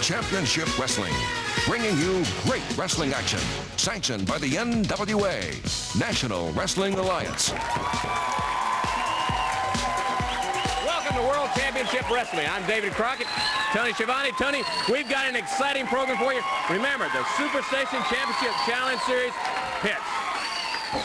Championship Wrestling, bringing you great wrestling action, sanctioned by the NWA, National Wrestling Alliance. Welcome to World Championship Wrestling. I'm David Crockett, Tony Schiavone. Tony, we've got an exciting program for you. Remember, the Superstation Championship Challenge Series pits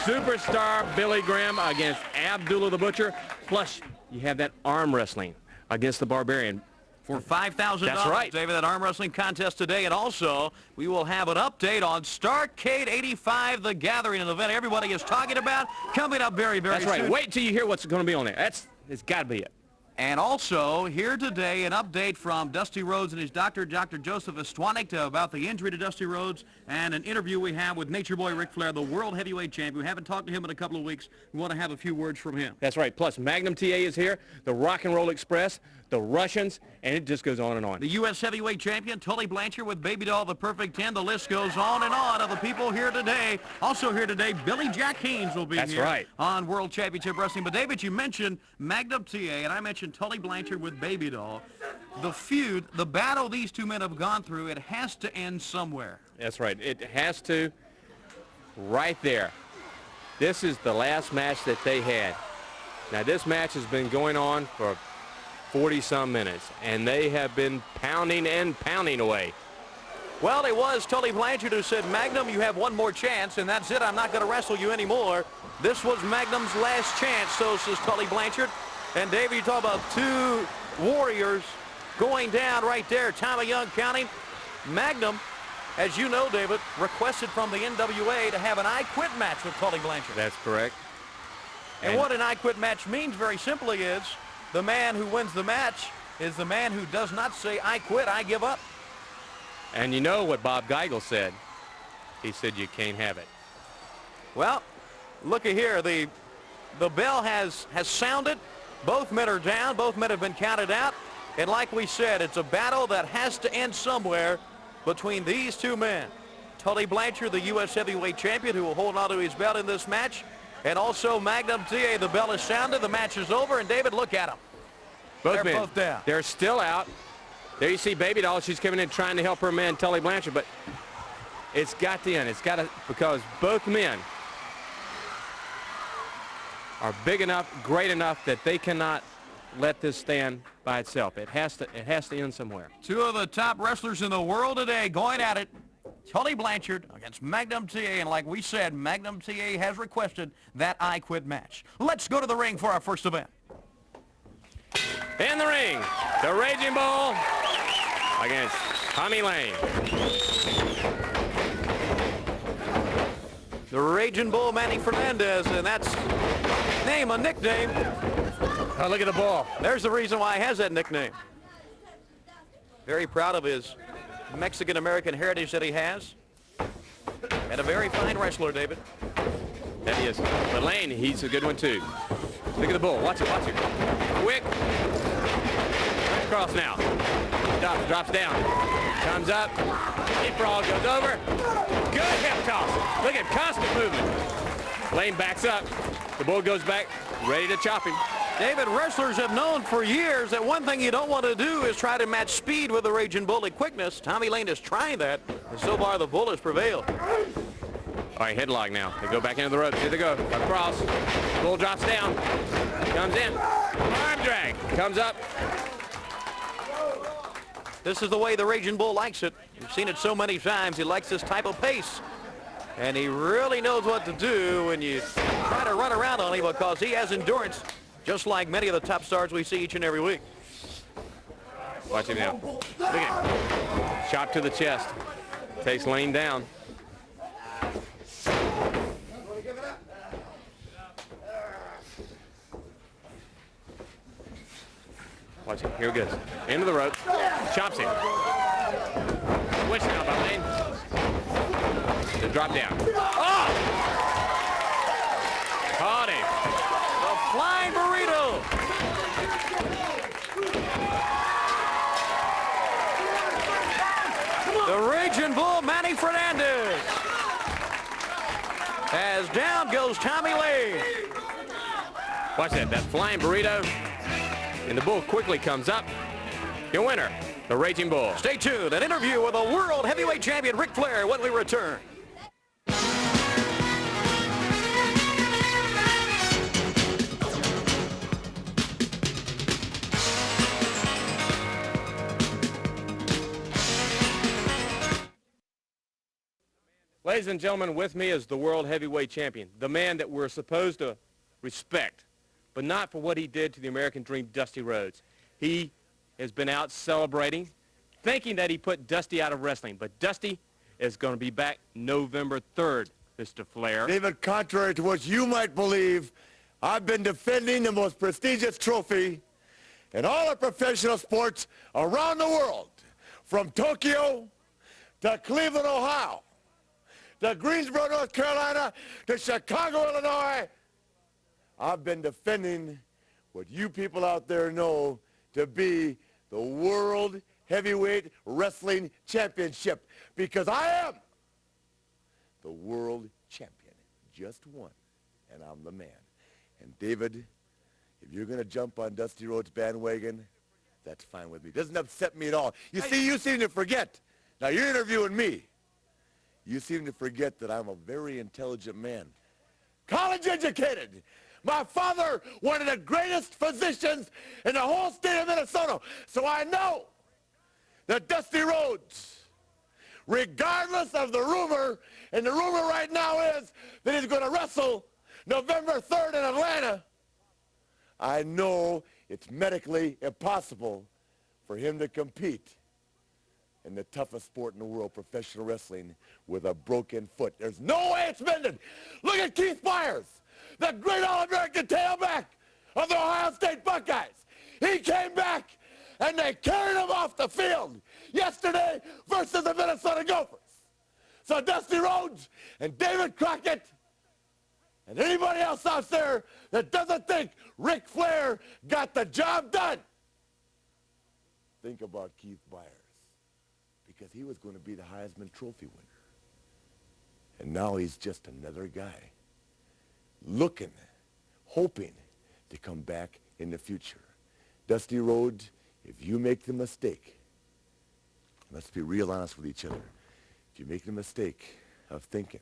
superstar Billy Graham against Abdullah the Butcher, plus you have that arm wrestling against the Barbarian. For $5,000. That's right. David, that arm wrestling contest today. And also, we will have an update on Starrcade 85, the gathering, an event everybody is talking about, coming up very, very soon. That's right. Wait till you hear what's going to be on there. It's got to be it. And also, here today, an update from Dusty Rhodes and his doctor, Dr. Joseph Estwanik, about the injury to Dusty Rhodes, and an interview we have with Nature Boy Ric Flair, the World Heavyweight Champion. We haven't talked to him in a couple of weeks. We want to have a few words from him. That's right. Plus, Magnum TA is here, the Rock and Roll Express, the Russians, and it just goes on and on. The U.S. Heavyweight Champion, Tully Blanchard with Baby Doll, the Perfect 10. The list goes on and on of the people here today. Also here today, Billy Jack Haynes will be here on World Championship Wrestling. But, David, you mentioned Magnum TA, and I mentioned Tully Blanchard with Baby Doll. The feud, the battle these two men have gone through, it has to end somewhere. That's right. It has to, right there. This is the last match that they had. Now, this match has been going on for 40-some minutes, and they have been pounding and pounding away. Well, it was Tully Blanchard who said, Magnum, you have one more chance, and that's it. I'm not going to wrestle you anymore. This was Magnum's last chance, so says Tully Blanchard. And, David, you talk about two warriors going down right there. Tommy Young counting. Magnum, as you know, David, requested from the NWA to have an I Quit match with Tully Blanchard. That's correct. And what an I Quit match means very simply is the man who wins the match is the man who does not say, I quit, I give up. And you know what Bob Geigel said. He said you can't have it. Well, look at here. The bell has sounded. Both men are down. Both men have been counted out. And like we said, it's a battle that has to end somewhere between these two men. Tully Blanchard, the U.S. Heavyweight Champion, who will hold on to his belt in this match. And also Magnum TA. The bell is sounded. The match is over. And, David, look at them. They're both down. They're still out. There you see Baby Doll. She's coming in trying to help her man, Tully Blanchard. But it's got to end. It's got to, because both men are big enough, great enough that they cannot let this stand by itself. It has to end somewhere. Two of the top wrestlers in the world today going at it. Tully Blanchard against Magnum TA, and like we said, Magnum TA has requested that I Quit match. Let's go to the ring for our first event. In the ring, the Raging Bull against Tommy Lane. The Raging Bull, Manny Fernandez, and that's name, a nickname. Oh, look at the ball. There's the reason why he has that nickname. Very proud of his Mexican-American heritage that he has. And a very fine wrestler, David. That he is. But Lane, he's a good one, too. Look at the bull. Watch it, watch it. Quick. Cross now. Drops down. Comes up. Leapfrog goes over. Good hip toss. Look at constant movement. Lane backs up. The bull goes back, ready to chop him. David, wrestlers have known for years that one thing you don't want to do is try to match speed with the Raging Bull at quickness. Tommy Lane is trying that, and so far the bull has prevailed. All right, headlock now. They go back into the ropes. Here they go. Across. Bull drops down. Comes in. Arm drag. Comes up. This is the way the Raging Bull likes it. We've seen it so many times. He likes this type of pace. And he really knows what to do when you try to run around on him, because he has endurance, just like many of the top stars we see each and every week. Watch him now. Look at him. Shot to the chest. Takes Lane down. Watch it. Here it goes. Into the rope. Chops him. Switch now by Lane. The drop down. Oh! Caught him. The flying burrito. The Raging Bull, Manny Fernandez. As down goes Tommy Lane. Watch that flying burrito. And the bull quickly comes up. Your winner, the Raging Bull. Stay tuned. An interview with the World Heavyweight Champion Ric Flair when we return. Ladies and gentlemen, with me is the World Heavyweight Champion, the man that we're supposed to respect, but not for what he did to the American Dream, Dusty Rhodes. He has been out celebrating, thinking that he put Dusty out of wrestling, but Dusty is going to be back November 3rd, Mr. Flair. David, contrary to what you might believe, I've been defending the most prestigious trophy in all of professional sports around the world, from Tokyo to Cleveland, Ohio, to Greensboro, North Carolina, to Chicago, Illinois. I've been defending what you people out there know to be the World Heavyweight Wrestling Championship, because I am the world champion, just one, and I'm the man. And David, if you're going to jump on Dusty Rhodes' bandwagon, that's fine with me. It doesn't upset me at all. You see, you seem to forget. Now, you're interviewing me. You seem to forget that I'm a very intelligent man. College educated. My father, one of the greatest physicians in the whole state of Minnesota. So I know that Dusty Rhodes, regardless of the rumor, and the rumor right now is that he's going to wrestle November 3rd in Atlanta, I know it's medically impossible for him to compete in the toughest sport in the world, professional wrestling, with a broken foot. There's no way it's mended. Look at Keith Byers, the great All-American tailback of the Ohio State Buckeyes. He came back, and they carried him off the field yesterday versus the Minnesota Gophers. So Dusty Rhodes and David Crockett and anybody else out there that doesn't think Ric Flair got the job done, think about Keith Byers, because he was going to be the Heisman Trophy winner. And now he's just another guy looking, hoping to come back in the future. Dusty Rhodes, if you make the mistake, let's be real honest with each other, if you make the mistake of thinking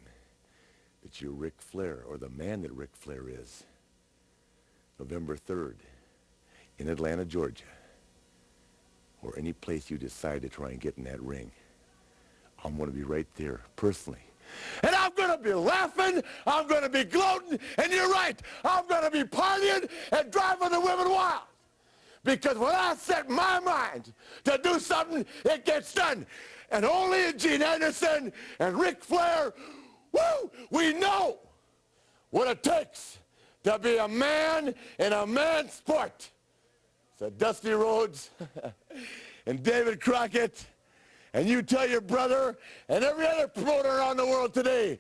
that you're Ric Flair, or the man that Ric Flair is, November 3rd in Atlanta, Georgia, or any place you decide to try and get in that ring, I'm going to be right there personally. And I'm going to be laughing, I'm going to be gloating, and you're right, I'm going to be partying and driving the women wild. Because when I set my mind to do something, it gets done. And only Gene Anderson and Ric Flair, woo, we know what it takes to be a man in a man's sport. So Dusty Rhodes and David Crockett, and you tell your brother and every other promoter around the world today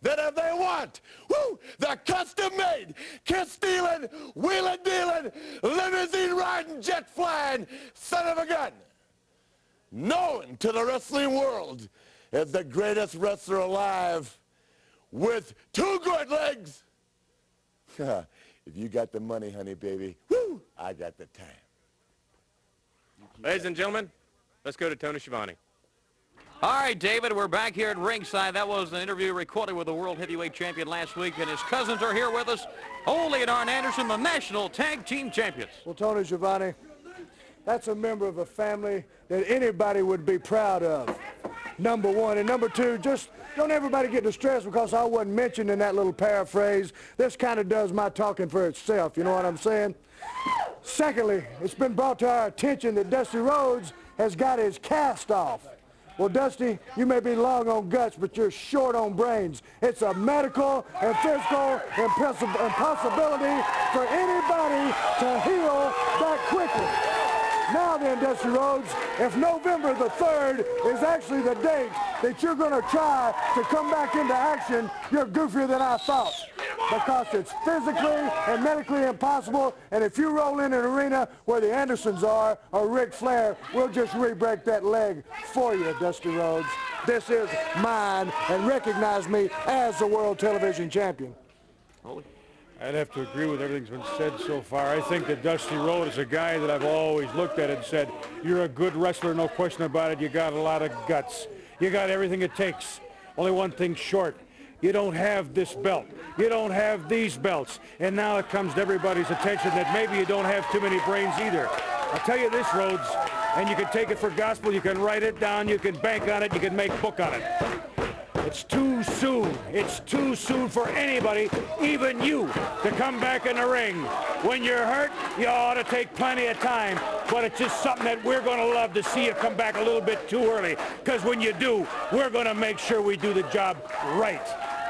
that if they want, woo, the custom-made, kiss-stealing, wheeling-dealing, limousine-riding, jet-flying son of a gun, known to the wrestling world as the greatest wrestler alive with two good legs, if you got the money, honey, baby, woo, I got the time. Ladies and gentlemen, let's go to Tony Schiavone. All right, David, we're back here at ringside. That was an interview recorded with the World Heavyweight Champion last week, and his cousins are here with us. Ole and Arn Anderson, the National Tag Team Champions. Well, Tony Schiavone, that's a member of a family that anybody would be proud of, number one. And number two, just don't everybody get distressed because I wasn't mentioned in that little paraphrase. This kind of does my talking for itself, you know what I'm saying? Secondly, it's been brought to our attention that Dusty Rhodes has got his cast off. Well, Dusty, you may be long on guts, but you're short on brains. It's a medical and physical impossibility for anybody to heal that quickly. Now then, Dusty Rhodes, if November the 3rd is actually the date that you're going to try to come back into action, you're goofier than I thought. Because it's physically and medically impossible, and if you roll in an arena where the Andersons are, or Ric Flair, we'll just re-break that leg for you, Dusty Rhodes. This is mine, and recognize me as the World Television Champion. I'd have to agree with everything's been said so far. I think that Dusty Rhodes is a guy that I've always looked at and said, you're a good wrestler, no question about it. You got a lot of guts. You got everything it takes. Only one thing short. You don't have this belt. You don't have these belts. And now it comes to everybody's attention that maybe you don't have too many brains either. I'll tell you this, Rhodes, and you can take it for gospel, you can write it down, you can bank on it, you can make book on it. It's too soon. It's too soon for anybody, even you, to come back in the ring. When you're hurt, you ought to take plenty of time, but it's just something that we're going to love to see you come back a little bit too early, because when you do, we're going to make sure we do the job right.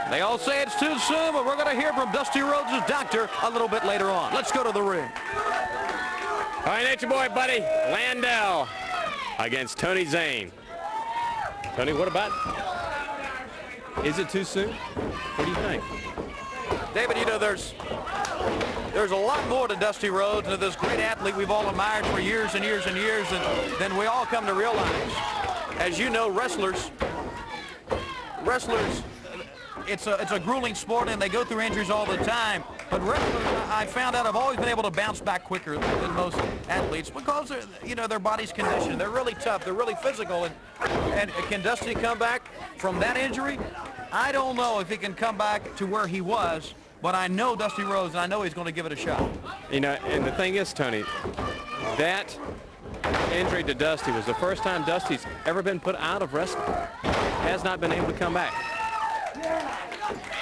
They all say it's too soon, but we're going to hear from Dusty Rhodes' doctor a little bit later on. Let's go to the ring. All right, Nature Boy, buddy. Landell against Tony Zane. Tony, what about? Is it too soon? What do you think? David, you know, there's a lot more to Dusty Rhodes and to this great athlete we've all admired for years and years and years than we all come to realize. As you know, wrestlers, it's a grueling sport and they go through injuries all the time. But wrestlers, I found out, have always been able to bounce back quicker than most athletes because, you know, their body's conditioned. They're really tough. They're really physical. And can Dusty come back from that injury? I don't know if he can come back to where he was, but I know Dusty Rhodes, and I know he's going to give it a shot. You know, and the thing is, Tony, that injury to Dusty was the first time Dusty's ever been put out of wrestling. Has not been able to come back.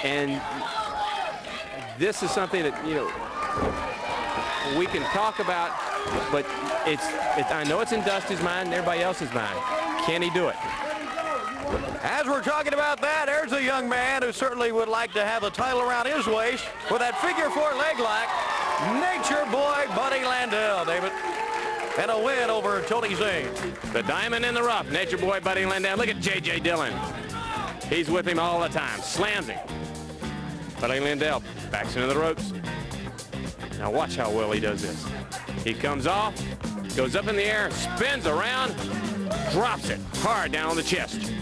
And this is something that, you know, we can talk about, but I know it's in Dusty's mind and everybody else's mind. Can he do it? As we're talking about that, there's a young man who certainly would like to have the title around his waist with that figure four leg lock. Nature Boy Buddy Landell, David. And a win over Tully Zane. The diamond in the rough, Nature Boy Buddy Landell. Look at J.J. Dillon. He's with him all the time, slams him. Buddy Landell backs into the ropes. Now watch how well he does this. He comes off, goes up in the air, spins around, drops it hard down on the chest.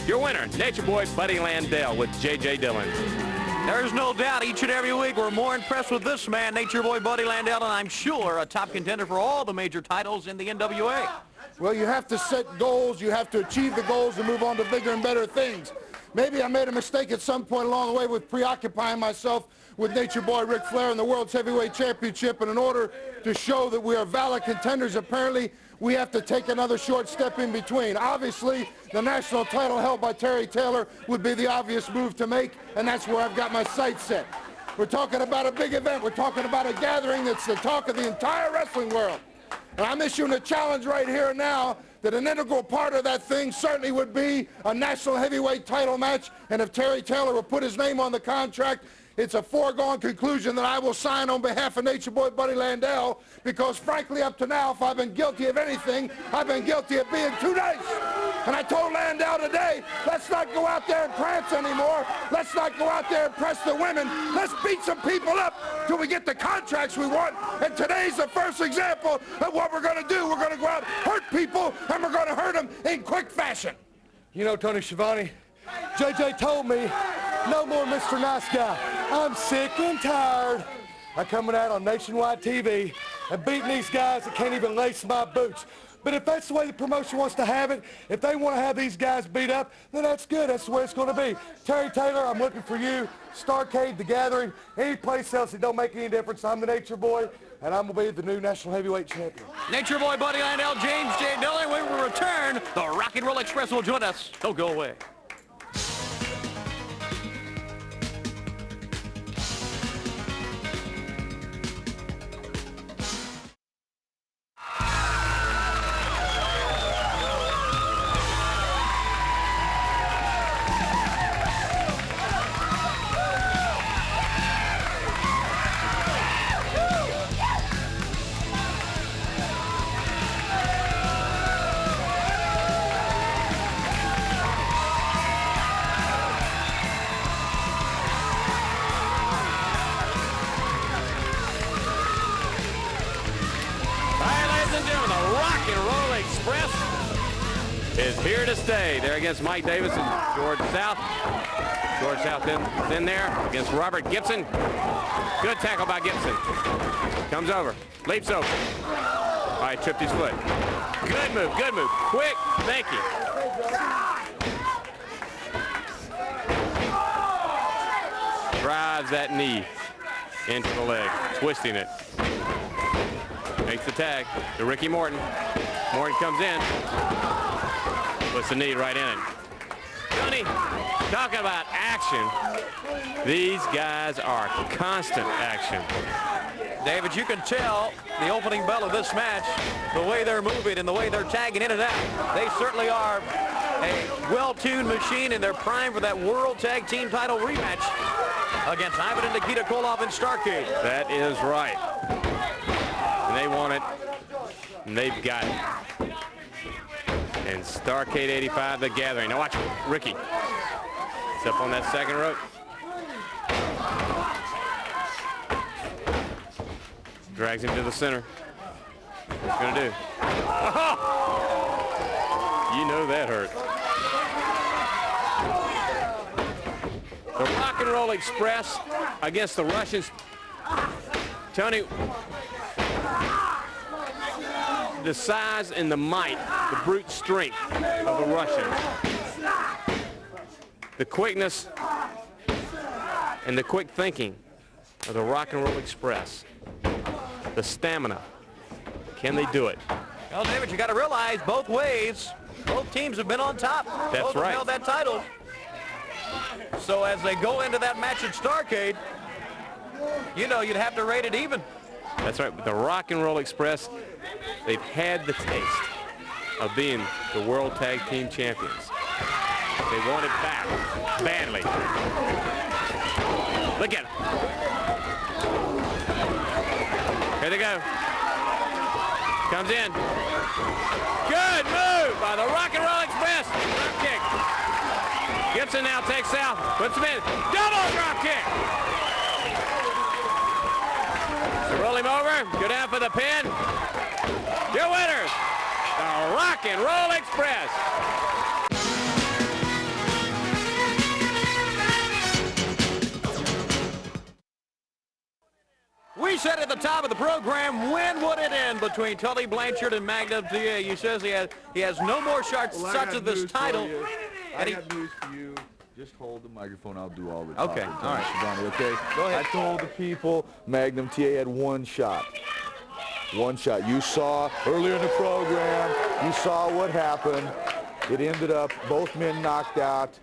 Your winner, Nature Boy Buddy Landell with J.J. Dillon. There's no doubt each and every week we're more impressed with this man, Nature Boy Buddy Landell, and I'm sure a top contender for all the major titles in the NWA. Well, you have to set goals, you have to achieve the goals and move on to bigger and better things. Maybe I made a mistake at some point along the way with preoccupying myself with Nature Boy Ric Flair in the World's Heavyweight Championship, and in order to show that we are valid contenders, apparently we have to take another short step in between. Obviously, the national title held by Terry Taylor would be the obvious move to make, and that's where I've got my sights set. We're talking about a big event. We're talking about a gathering that's the talk of the entire wrestling world. And I'm issuing a challenge right here and now that an integral part of that thing certainly would be a national heavyweight title match, and if Terry Taylor will put his name on the contract, it's a foregone conclusion that I will sign on behalf of Nature Boy Buddy Landell, because frankly up to now, if I've been guilty of anything, I've been guilty of being too nice. And I told Landell today, let's not go out there and prance anymore. Let's not go out there and press the women. Let's beat some people up till we get the contracts we want. And today's the first example of what we're going to do. We're going to go out, hurt people, and we're going to hurt them in quick fashion. You know, Tony Schiavone, JJ told me, no more Mr. Nice Guy. I'm sick and tired of coming out on nationwide TV and beating these guys that can't even lace my boots. But if that's the way the promotion wants to have it, if they want to have these guys beat up, then that's good. That's the way it's going to be. Terry Taylor, I'm looking for you. Starrcade, The Gathering, any place else, it don't make any difference. I'm the Nature Boy, and I'm going to be the new national heavyweight champion. Nature Boy Buddy Landell, James J. Dillon. When we return, the Rock and Roll Express will join us. Don't go away. Is here to stay. There against Mike Davis and George South. Shorts out thin there against Robert Gibson. Good tackle by Gibson. Comes over, leaps over. All right, tripped his foot. Good move, good move. Quick thinking. Drives that knee into the leg, twisting it. Makes the tag to Ricky Morton. Morton comes in, puts the knee right in it. Tony, talking about action, these guys are constant action. David, you can tell the opening bell of this match, the way they're moving and the way they're tagging in and out. They certainly are a well-tuned machine, and they're primed for that World Tag Team title rematch against Ivan and Nikita Koloff in Starrcade. That is right. And they want it, and they've got it. And Starrcade 85, the gathering. Now watch Ricky. It's up on that second rope. Drags him to the center. What's he gonna do? Oh! You know that hurt. The Rock and Roll Express against the Russians. Tony, the size and the might, the brute strength of the Russians. The quickness and the quick thinking of the Rock and Roll Express. The stamina. Can they do it? Well, David, you got to realize both ways, both teams have been on top. That's both right. have held that title. So as they go into that match at Starrcade, you know, you'd have to rate it even. That's right. But the Rock and Roll Express, they've had the taste of being the World Tag Team Champions. They want it back badly. Look at it. Here they go. Comes in. Good move by the Rock and Roll Express. Drop kick. Gibson now takes out. Puts him in. Double drop kick. So roll him over. Go down for the pin. Your winners, the Rock and Roll Express. We said at the top of the program, when would it end between Tully Blanchard and Magnum TA? You says he has no more shots of this title. I got news for you. Just hold the microphone. I'll do all the Okay, talking. all right. Shivani, okay? Go ahead. I told the people Magnum TA had one shot. One shot. You saw earlier in the program, you saw what happened. It ended up both men knocked out.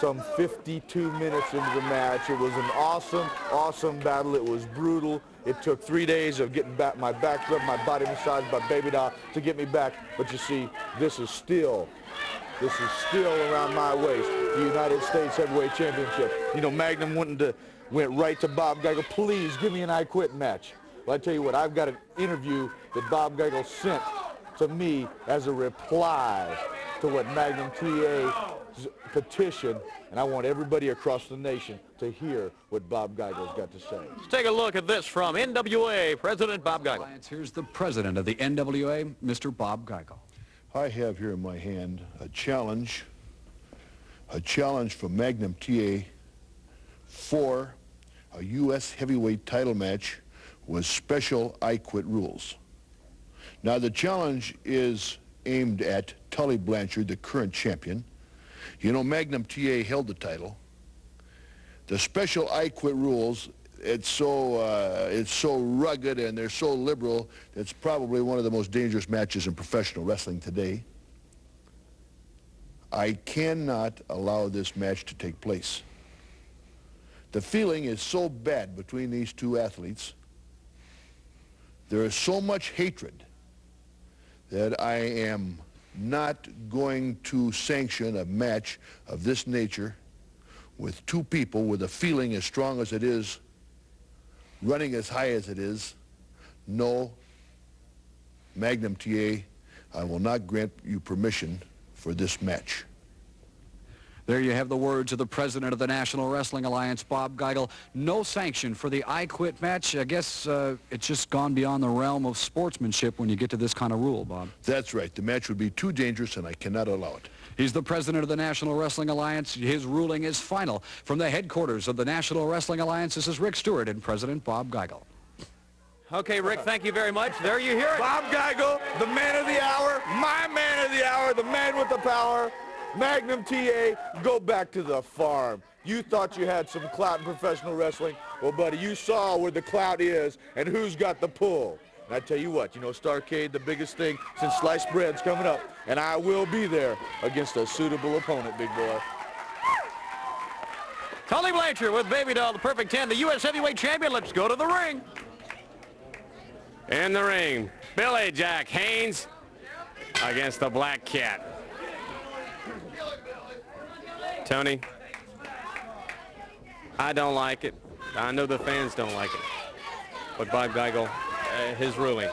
Some 52 minutes into the match. It was an awesome, awesome battle. It was brutal. It took 3 days of getting back my back rubbed, my body massaged by Baby Doll to get me back. But you see, this is still around my waist. The United States Heavyweight Championship. You know, Magnum went right to Bob Geigel. Please give me an I Quit match. Well, I tell you what, I've got an interview that Bob Geigel sent to me as a reply to what Magnum TA's petition, and I want everybody across the nation to hear what Bob Geigel's got to say. Let's take a look at this from NWA President Bob Geigel. Here's the president of the NWA, Mr. Bob Geigel. I have here in my hand a challenge from Magnum TA for a U.S. heavyweight title match with special I Quit rules. Now the challenge is aimed at Tully Blanchard, the current champion. You know, Magnum TA held the title. The special I Quit rules, it's so rugged and they're so liberal, it's probably one of the most dangerous matches in professional wrestling today. I cannot allow this match to take place. The feeling is so bad between these two athletes. There is so much hatred that I am not going to sanction a match of this nature with two people with a feeling as strong as it is, running as high as it is. No, Magnum TA, I will not grant you permission for this match. There you have the words of the president of the National Wrestling Alliance, Bob Geigel. No sanction for the I Quit match. I guess it's just gone beyond the realm of sportsmanship when you get to this kind of rule, Bob. That's right. The match would be too dangerous, and I cannot allow it. He's the president of the National Wrestling Alliance. His ruling is final. From the headquarters of the National Wrestling Alliance, this is Rick Stewart and President Bob Geigel. Okay, Rick, thank you very much. There you hear it. Bob Geigel, the man of the hour, my man of the hour, the man with the power. Magnum TA, go back to the farm. You thought you had some clout in professional wrestling. Well, buddy, you saw where the clout is and who's got the pull. And I tell you what, you know, Starrcade, the biggest thing since sliced bread's coming up. And I will be there against a suitable opponent, big boy. Tully Blanchard with Baby Doll, the perfect 10, the U.S. Heavyweight Champion. Let's go to the ring. In the ring, Billy Jack Haynes against the Black Cat. Tony, I don't like it. I know the fans don't like it. But Bob Geigel, his ruling,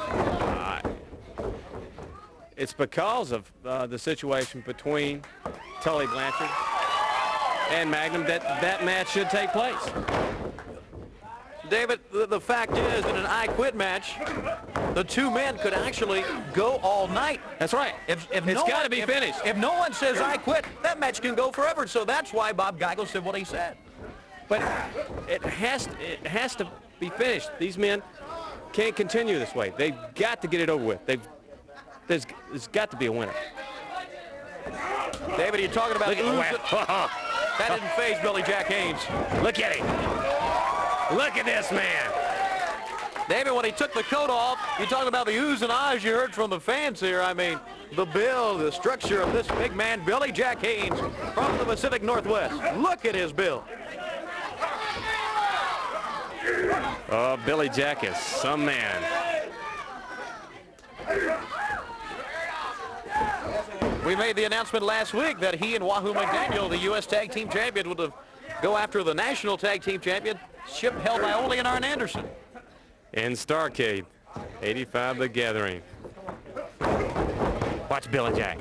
it's because of the situation between Tully Blanchard and Magnum that match should take place. David, the fact is, in an I Quit match, the two men could actually go all night. That's right. If it's no got to one- be if- finished. If no one says I quit, that match can go forever. So that's why Bob Geigel said what he said. But it has to be finished. These men can't continue this way. They've got to get it over with. There's got to be a winner. David, you're talking about Look at that didn't faze Billy Jack Haynes. Look at him. Look at this man. David, when he took the coat off, you're talking about the oohs and ahs you heard from the fans here. I mean, the build, the structure of this big man, Billy Jack Haynes from the Pacific Northwest. Look at his build. Oh, Billy Jack is some man. We made the announcement last week that he and Wahoo McDaniel, the U.S. Tag Team Champion, would go after the National Tag Team Championship held by Ole and Arn Anderson. In Starrcade, 85 The Gathering. Watch Billy Jack.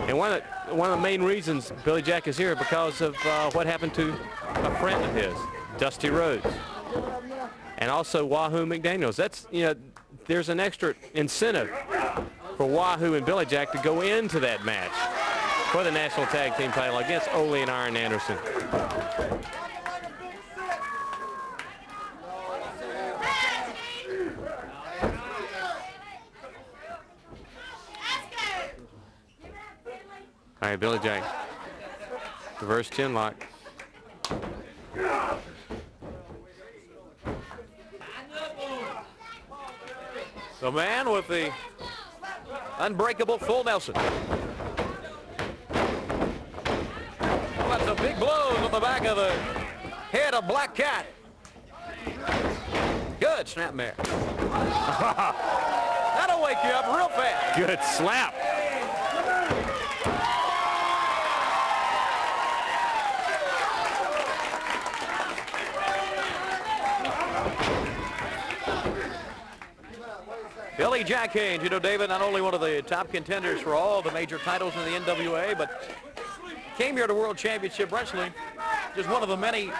And one of the main reasons Billy Jack is here because of what happened to a friend of his, Dusty Rhodes, and also Wahoo McDaniels. That's, you know, there's an extra incentive for Wahoo and Billy Jack to go into that match for the National Tag Team title against Ole and Arn Anderson. All right, Billy Jack. Reverse chin lock. The man with the unbreakable full Nelson. Lots of big blows on the back of the head of Black Cat. Good snapmare. That'll wake you up real fast. Good slap. Billy Jack Haynes, you know, David, not only one of the top contenders for all the major titles in the NWA, but came here to World Championship Wrestling. Just one of the many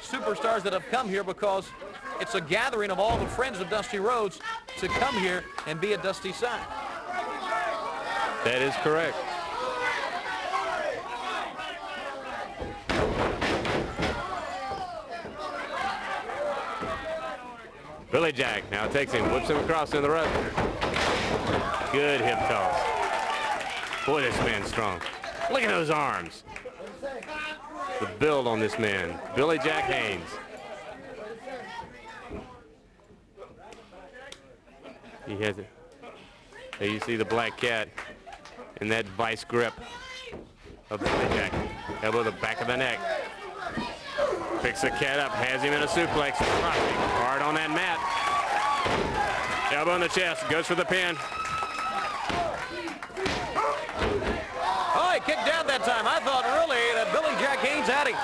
superstars that have come here because it's a gathering of all the friends of Dusty Rhodes to come here and be at Dusty's side. That is correct. Billy Jack now takes him, whips him across in the rope. Good hip toss. Boy, this man's strong. Look at those arms. The build on this man, Billy Jack Haynes. He has it. There you see the Black Cat in that vice grip of Billy Jack. Elbow to the back of the neck. Picks the cat up, has him in a suplex. Rocking hard on that mat. Elbow in the chest, goes for the pin. Oh, he kicked down that time. I thought really that Billy Jack Haynes had him.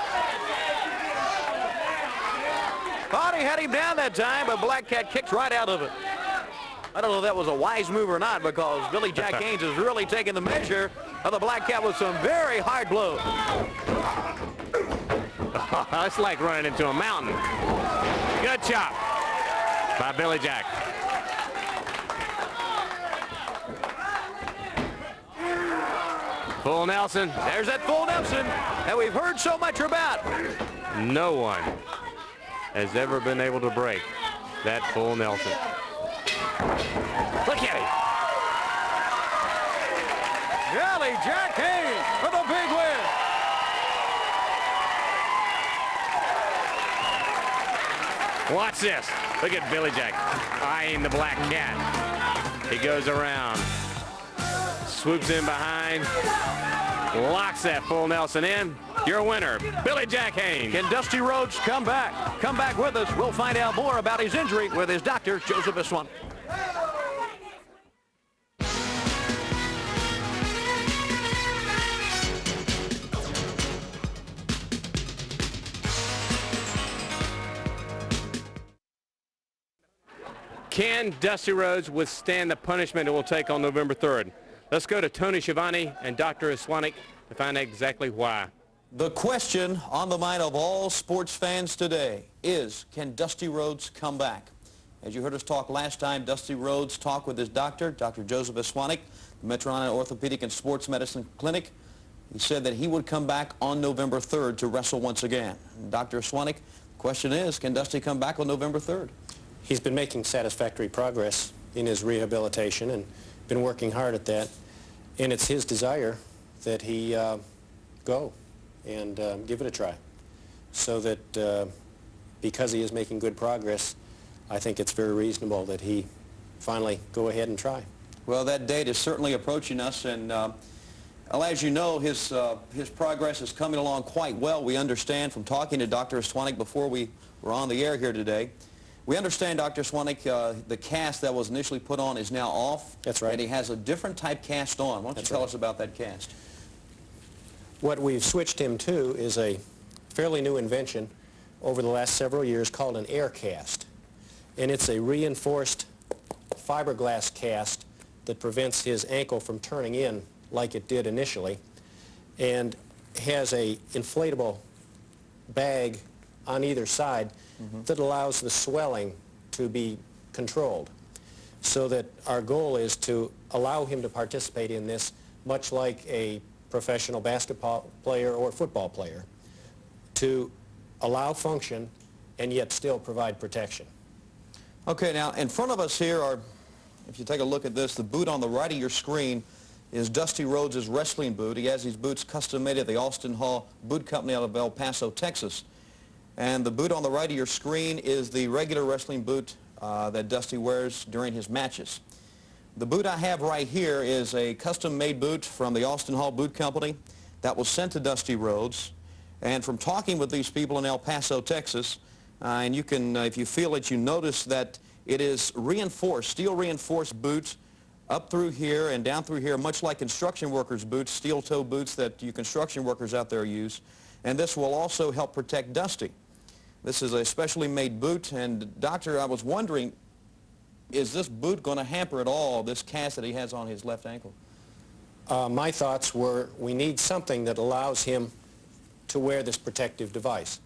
Thought he had him down that time, but Black Cat kicked right out of it. I don't know if that was a wise move or not because Billy Jack Haynes is really taking the measure of the Black Cat with some very hard blows. It's like running into a mountain. Good chop by Billy Jack. Full Nelson. There's that full Nelson that we've heard so much about. No one has ever been able to break that full Nelson. Look at him. Billy Jack Haynes for the big win. Watch this. Look at Billy Jack eyeing the black cat. He goes around, swoops in behind, locks that full Nelson in. Your winner, Billy Jack Haynes. Can Dusty Rhodes come back? Come back with us. We'll find out more about his injury with his doctor, Joseph Iswan. Can Dusty Rhodes withstand the punishment it will take on November 3rd? Let's go to Tony Schiavone and Dr. Iswanik to find out exactly why. The question on the mind of all sports fans today is, can Dusty Rhodes come back? As you heard us talk last time, Dusty Rhodes talked with his doctor, Dr. Joseph Iswanik, the Metropolitan Orthopedic and Sports Medicine Clinic. He said that he would come back on November 3rd to wrestle once again. Dr. Iswanik, the question is, can Dusty come back on November 3rd? He's been making satisfactory progress in his rehabilitation and been working hard at that. And it's his desire that he go and give it a try. So that because he is making good progress, I think it's very reasonable that he finally go ahead and try. Well, that date is certainly approaching us, and as you know, his progress is coming along quite well. We understand from talking to Dr. Iswanik before we were on the air here today. We understand, Dr. Iswanik, the cast that was initially put on is now off. That's right. And he has a different type cast on. Why don't you tell us about that cast? What we've switched him to is a fairly new invention over the last several years called an air cast. And it's a reinforced fiberglass cast that prevents his ankle from turning in like it did initially, and has a inflatable bag on either side that allows the swelling to be controlled, so that our goal is to allow him to participate in this much like a professional basketball player or football player, to allow function and yet still provide protection. Okay, now in front of us here are, if you take a look at this, the boot on the right of your screen is Dusty Rhodes' wrestling boot. He has these boots custom made at the Austin Hall Boot Company out of El Paso, Texas. And the boot on the right of your screen is the regular wrestling boot that Dusty wears during his matches. The boot I have right here is a custom-made boot from the Austin Hall Boot Company that was sent to Dusty Rhodes. And from talking with these people in El Paso, Texas, and you can, if you feel it, you notice that it is reinforced, steel-reinforced boots up through here and down through here, much like construction workers' boots, steel-toe boots that you construction workers out there use. And this will also help protect Dusty. This is a specially made boot, and Doctor, I was wondering, is this boot going to hamper at all this cast that he has on his left ankle? My thoughts were we need something that allows him to wear this protective device.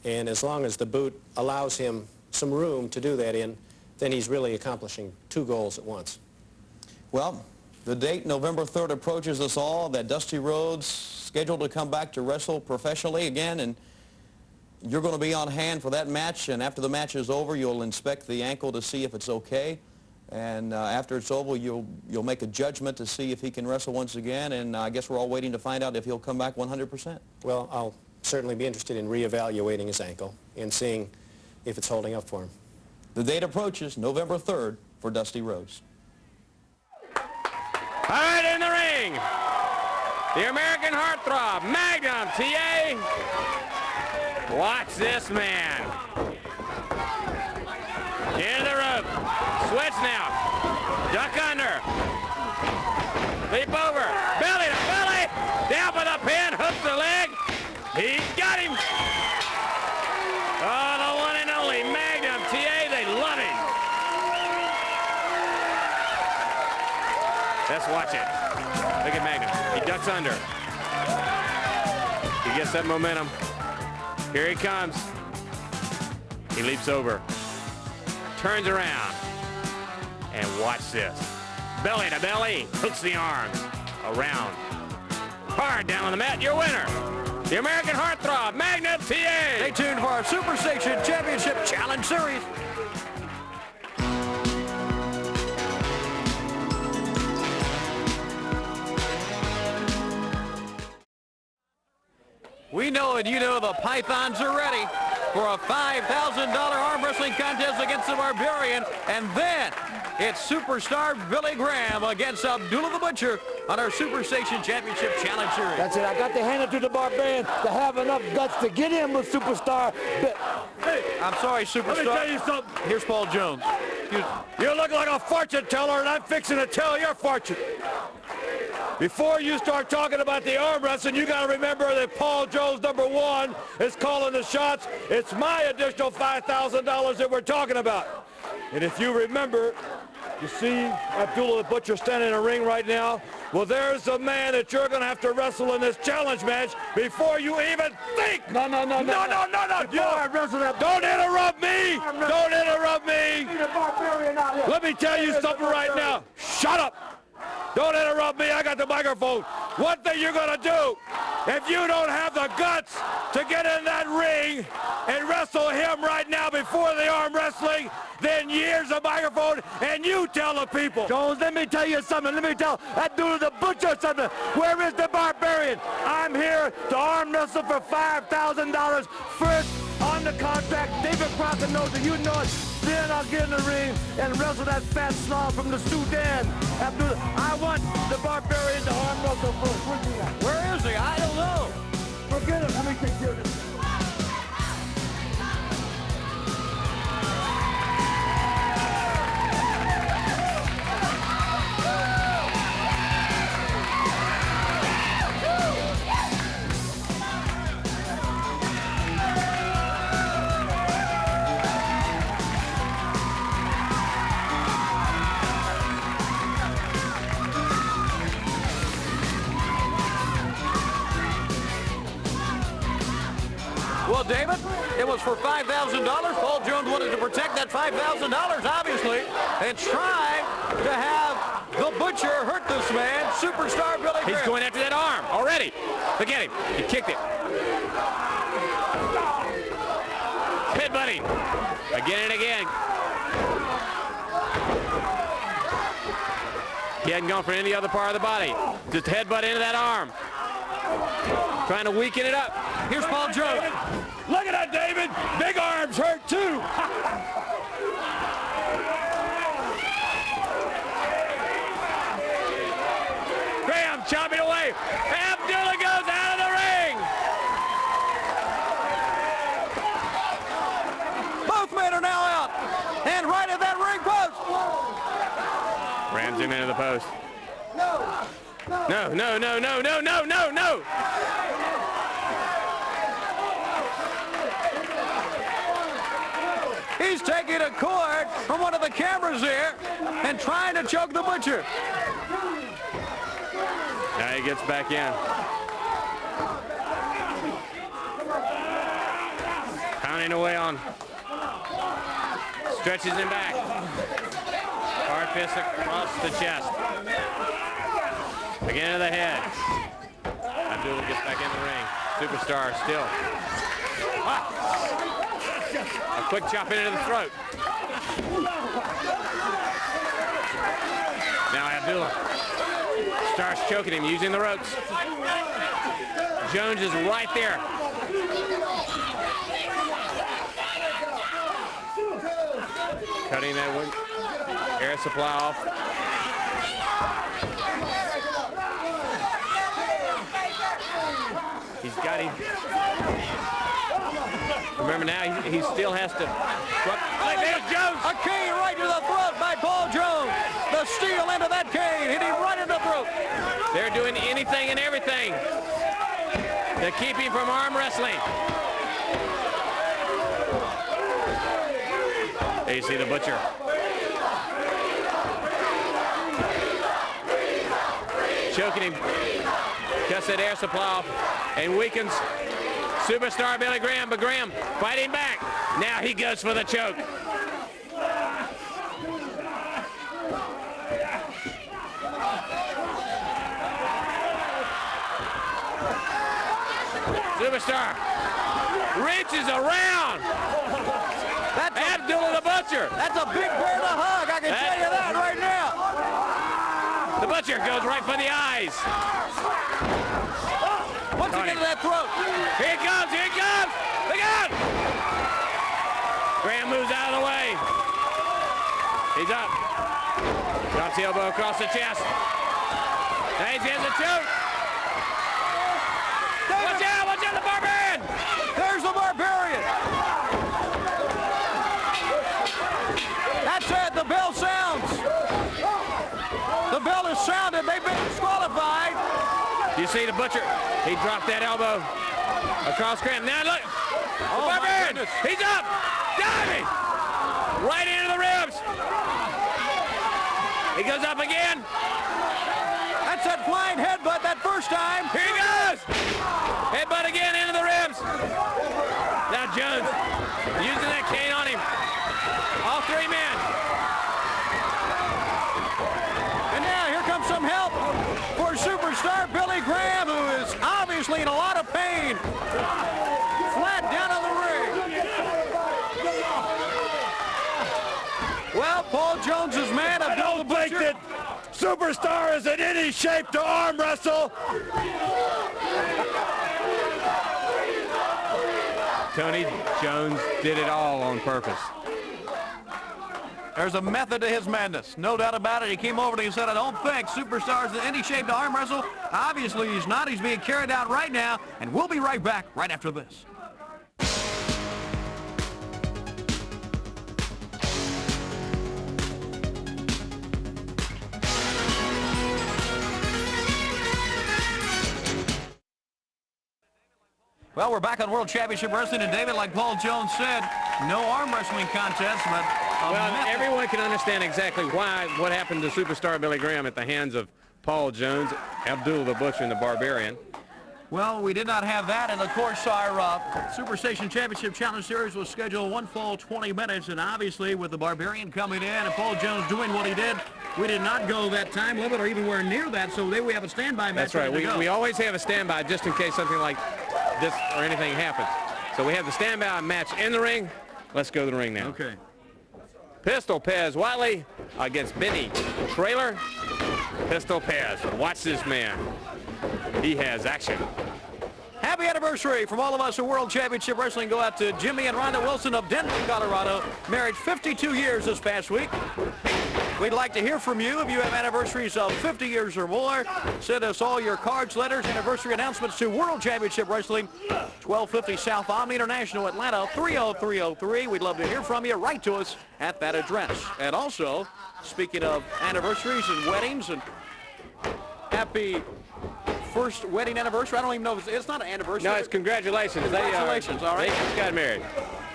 And as long as the boot allows him some room to do that in, then he's really accomplishing two goals at once. Well, the date, November 3rd, approaches us all, that Dusty Rhodes scheduled to come back to wrestle professionally again, and you're going to be on hand for that match, and after the match is over, you'll inspect the ankle to see if it's okay. And after it's over, you'll make a judgment to see if he can wrestle once again, and I guess we're all waiting to find out if he'll come back 100%. Well, I'll certainly be interested in reevaluating his ankle and seeing if it's holding up for him. The date approaches, November 3rd, for Dusty Rhodes. All right, in the ring, the American heartthrob, Magnum TA. Watch this man. Into the rope. Switch now. Duck under. Leap over. Belly to belly. Down for the pin. Hooks the leg. He got him. Oh, the one and only Magnum TA. They love him. Let's watch it. Look at Magnum. He ducks under. He gets that momentum. Here he comes. He leaps over. Turns around. And watch this. Belly to belly. Hooks the arms. Around. hard down on the mat. Your winner, the American Heartthrob, Magnum TA. Stay tuned for our Superstation Championship Challenge Series. We know and you know the Pythons are ready for a $5,000 arm wrestling contest against the Barbarian. And then it's Superstar Billy Graham against Abdullah the Butcher on our Superstation Championship Challenge Series. That's it. I got to hand it to the Barbarian to have enough guts to get in with Superstar. Hey, I'm sorry, Superstar. Let me tell you something. Here's Paul Jones. You look like a fortune teller, and I'm fixing to tell your fortune. Before you start talking about the arm wrestling, you got to remember that Paul Jones, #1, is calling the shots. It's my additional $5,000 that we're talking about. And if you remember, you see Abdullah the Butcher standing in a ring right now. Well, there's the man that you're going to have to wrestle in this challenge match before you even think. No. You don't interrupt me. Don't interrupt me. Let me tell you something right now. Shut up. Don't interrupt me. I got the microphone. One thing you're going to do, if you don't have the guts to get in that ring and wrestle him right now before the arm wrestling, then here's the microphone and you tell the people. Jones, let me tell you something. Let me tell that dude the Butcher something. Where is the Barbarian? I'm here to arm wrestle for $5,000. First on the contract, David Crockett knows it. You know it. Then I'll get in the ring and wrestle that fat slob from the Sudan. I want the Barbarian to arm wrestle first. Where is he? I don't know. Forget it. Let me take care of this. Well, David, it was for $5,000. Paul Jones wanted to protect that $5,000, obviously, and try to have the Butcher hurt this man, Superstar Billy Graham. He's going after that arm already. Look at him. He kicked it. Pit buddy. Again and again. He hadn't gone for any other part of the body. Just headbutt into that arm. Trying to weaken it up. Here's Paul Jones. Look at that, David. Big arms hurt, too. Graham chopping away. Abdullah goes out of the ring. Both men are now out. And right at that ring post. Rams him into the post. No. He's taking a cord from one of the cameras here and trying to choke the Butcher. Now he gets back in. Pounding away on. Stretches him back. Hard fist across the chest. Again to the head. Abdullah gets back in the ring. Superstar still. A quick chop into the throat. Now Abdullah starts choking him using the ropes. Jones is right there. Cutting that air supply off. He's got him. Remember now, he still has to. There's Jones. A cane right to the throat by Paul Jones. The steel end of that cane hit him right in the throat. They're doing anything and everything to keep him from arm wrestling. There you see the Butcher. Choking him. Cuts that air supply off and weakens Superstar Billy Graham, but Graham fighting back. Now he goes for the choke. Superstar reaches around. That's Abdullah the Butcher. That's a big bear to hug, I can tell you that right now. The Butcher goes right for the eyes. Once again to that throat. Here it comes, here it comes. Look out! Graham moves out of the way. He's up. Drops the elbow across the chest. Now he has a choke. Watch out, the Barbarian! There's the Barbarian. That's it, the bell sounds. The bell is sounded, they've been disqualified. You see the Butcher, he dropped that elbow across Graham. Now look, the Barbarian, he's up, diving, right into the ribs. He goes up again. That's that flying headbutt that first time. Here he goes. Headbutt again into the ribs. Now Jones using that cane on him. All three men. And now here comes some help for Superstar Billy Graham, who is obviously in a lot of pain. Flat down on the ring. Well, Paul Jones's man, Abdullah the Butcher. Superstar is in any shape to arm wrestle. Tony Jones did it all on purpose. There's a method to his madness, no doubt about it. He came over and he said, I don't think Superstar's in any shape to arm wrestle. Obviously he's not. He's being carried out right now, and we'll be right back right after this. Well, we're back on World Championship Wrestling, and David, like Paul Jones said, no arm wrestling contest, but everyone can understand exactly what happened to Superstar Billy Graham at the hands of Paul Jones, Abdullah the Butcher, and the Barbarian. Well, we did not have that, and of course our Superstation Championship Challenge Series was scheduled one full 20 minutes, and obviously with the Barbarian coming in and Paul Jones doing what he did, we did not go that time limit or even where near that, so there we have a standby match. That's right. We always have a standby just in case something like this or anything happens. So we have the standby match in the ring. Let's go to the ring now. Okay. Pistol Pez Wiley against Benny Trailer. Pistol Pez. Watch this man. He has action. Happy anniversary from all of us at World Championship Wrestling. Go out to Jimmy and Rhonda Wilson of Denver, Colorado. Married 52 years this past week. We'd like to hear from you if you have anniversaries of 50 years or more. Send us all your cards, letters, anniversary announcements to World Championship Wrestling, 1250 South Omni International, Atlanta, 30303. We'd love to hear from you. Write to us at that address. And also, speaking of anniversaries and weddings, and happy first wedding anniversary. I don't even know if it's not an anniversary. No, it's congratulations. Congratulations, all right. They just got married.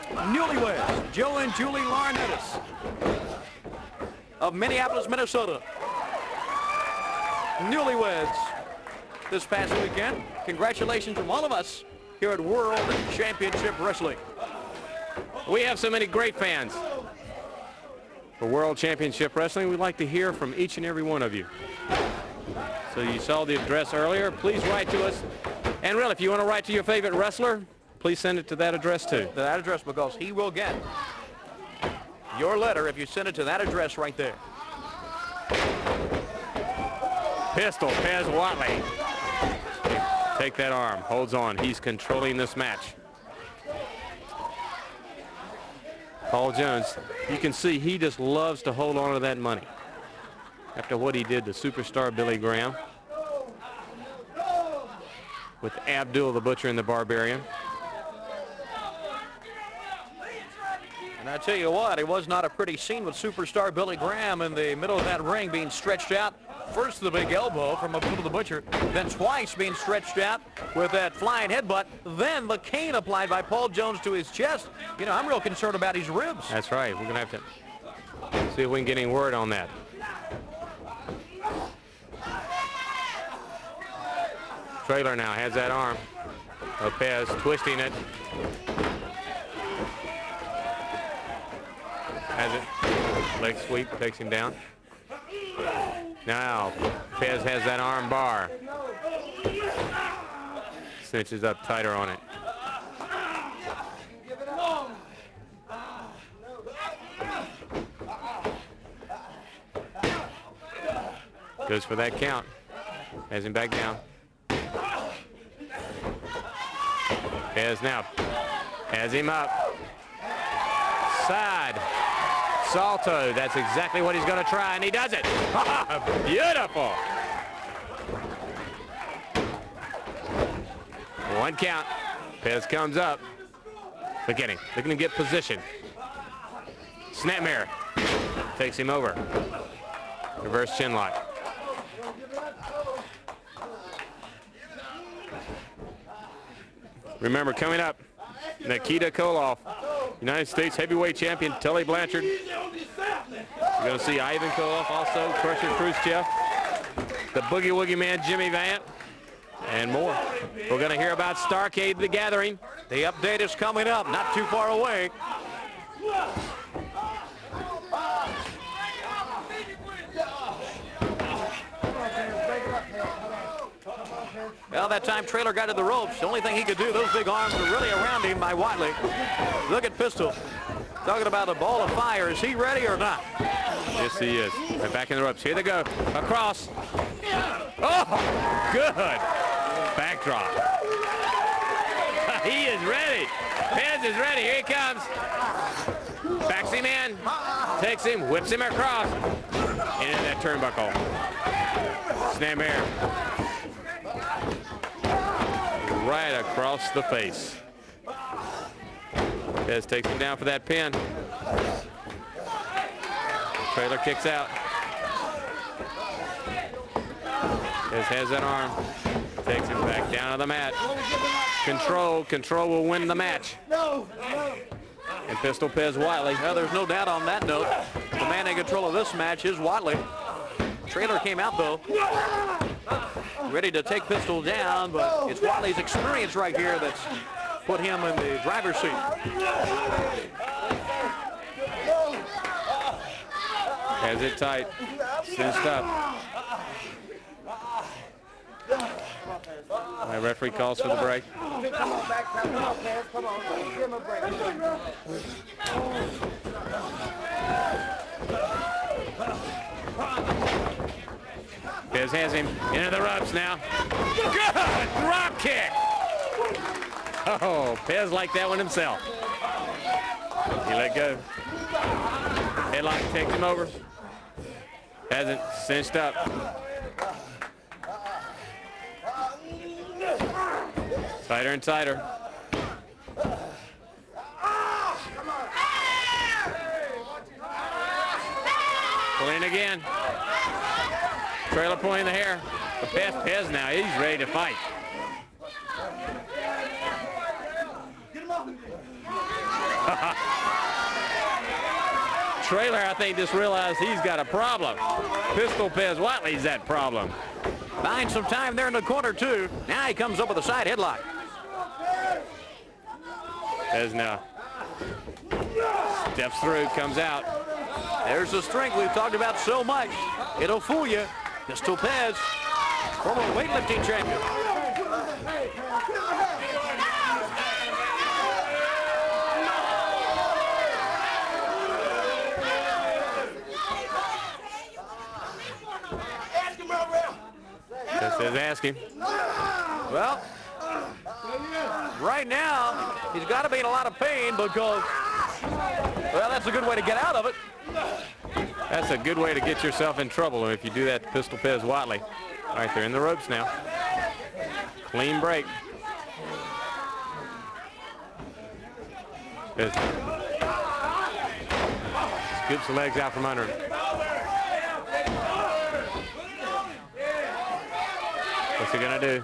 Newlyweds, Joe and Julie Laurinaitis of Minneapolis, Minnesota. Newlyweds this past weekend. Congratulations from all of us here at World Championship Wrestling. We have so many great fans for World Championship Wrestling. We'd like to hear from each and every one of you. So you saw the address earlier. Please write to us. And really, if you want to write to your favorite wrestler, please send it to that address too. That address, because he will get your letter if you send it to that address right there. Pistol Pez Watley. Take that arm. Holds on. He's controlling this match. Paul Jones, you can see he just loves to hold on to that money. After what he did to Superstar Billy Graham with Abdullah the Butcher and the Barbarian. And I tell you what, it was not a pretty scene with Superstar Billy Graham in the middle of that ring being stretched out. First the big elbow from Abdullah the Butcher, then twice being stretched out with that flying headbutt, then the cane applied by Paul Jones to his chest. You know, I'm real concerned about his ribs. That's right. We're going to have to see if we can get any word on that. Trailer now has that arm. Lopez twisting it. Has it. Leg sweep takes him down. Now Pez has that arm bar. cinches up tighter on it. Goes for that count. Has him back down. Pez now has him up. Side. Salto. That's exactly what he's going to try, and he does it. Beautiful. One count. Pez comes up. Look at him. Looking to get position. Snapmare. Takes him over. Reverse chin lock. Remember, coming up, Nikita Koloff, United States heavyweight champion Tully Blanchard. You're going to see Ivan Koloff, also Crusher Khrushchev, the Boogie Woogie Man Jimmy Valiant, and more. We're going to hear about Starrcade, The Gathering. The update is coming up, not too far away. Well, that time Trailer got to the ropes. The only thing he could do, those big arms are really around him by Watley. Look at Pistol. Talking about a ball of fire. Is he ready or not? Yes, he is. Right back in the ropes. Here they go. Across. Oh, good. Backdrop. He is ready. Pez is ready. Here he comes. Backs him in. Takes him. Whips him across. Into that turnbuckle. Snapmare. Right across the face. Pez takes him down for that pin. Trailer kicks out. Pez has that arm. Takes him back down to the mat. Control will win the match. And Pistol Pez Watley. Well, there's no doubt on that note. The man in control of this match is Watley. Trailer came out, though, ready to take Pistol down, but it's Watley's experience right here that's put him in the driver's seat. Has it tight. Cinched up. My referee calls for the break. Come on, back. Come on, Pez. Come on. Give him a break. Pez has him into the ropes now. Good drop kick. Oh, Pez liked that one himself. He let go. Headlock takes him over. Hasn't cinched up. Tighter and tighter. Pulling again. Trailer pulling the hair. But Pez now, he's ready to fight. Trailer, I think, just realized he's got a problem. Pistol Pez Watley's that problem. Buying some time there in the corner, too. Now he comes up with a side headlock. Pez now steps through, comes out. There's the strength we've talked about so much. It'll fool you. Pistol Pez, former weightlifting champion. Just says ask him. Well, right now, he's got to be in a lot of pain because, well, that's a good way to get out of it. That's a good way to get yourself in trouble if you do that to Pistol Pez Watley. All right, they're in the ropes now. Clean break. Pez scoops the legs out from under him. What's he gonna do?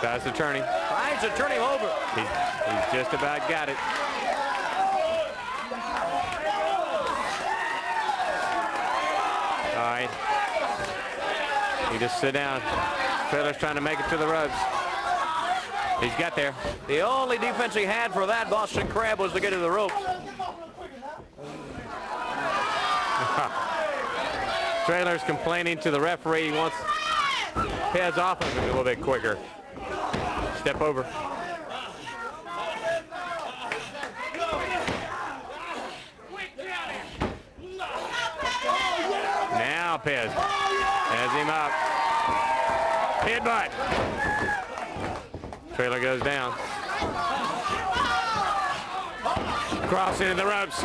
Tries to turn him. Tries to turn him over. He's just about got it. All right. You just sit down. Trailer's trying to make it to the ropes. He's got there. The only defense he had for that Boston Crab was to get to the ropes. Trailer's complaining to the referee. He wants Pez off of him a little bit quicker. Step over. Now Pez has him up. Headbutt. Trailer goes down. Cross into the ropes.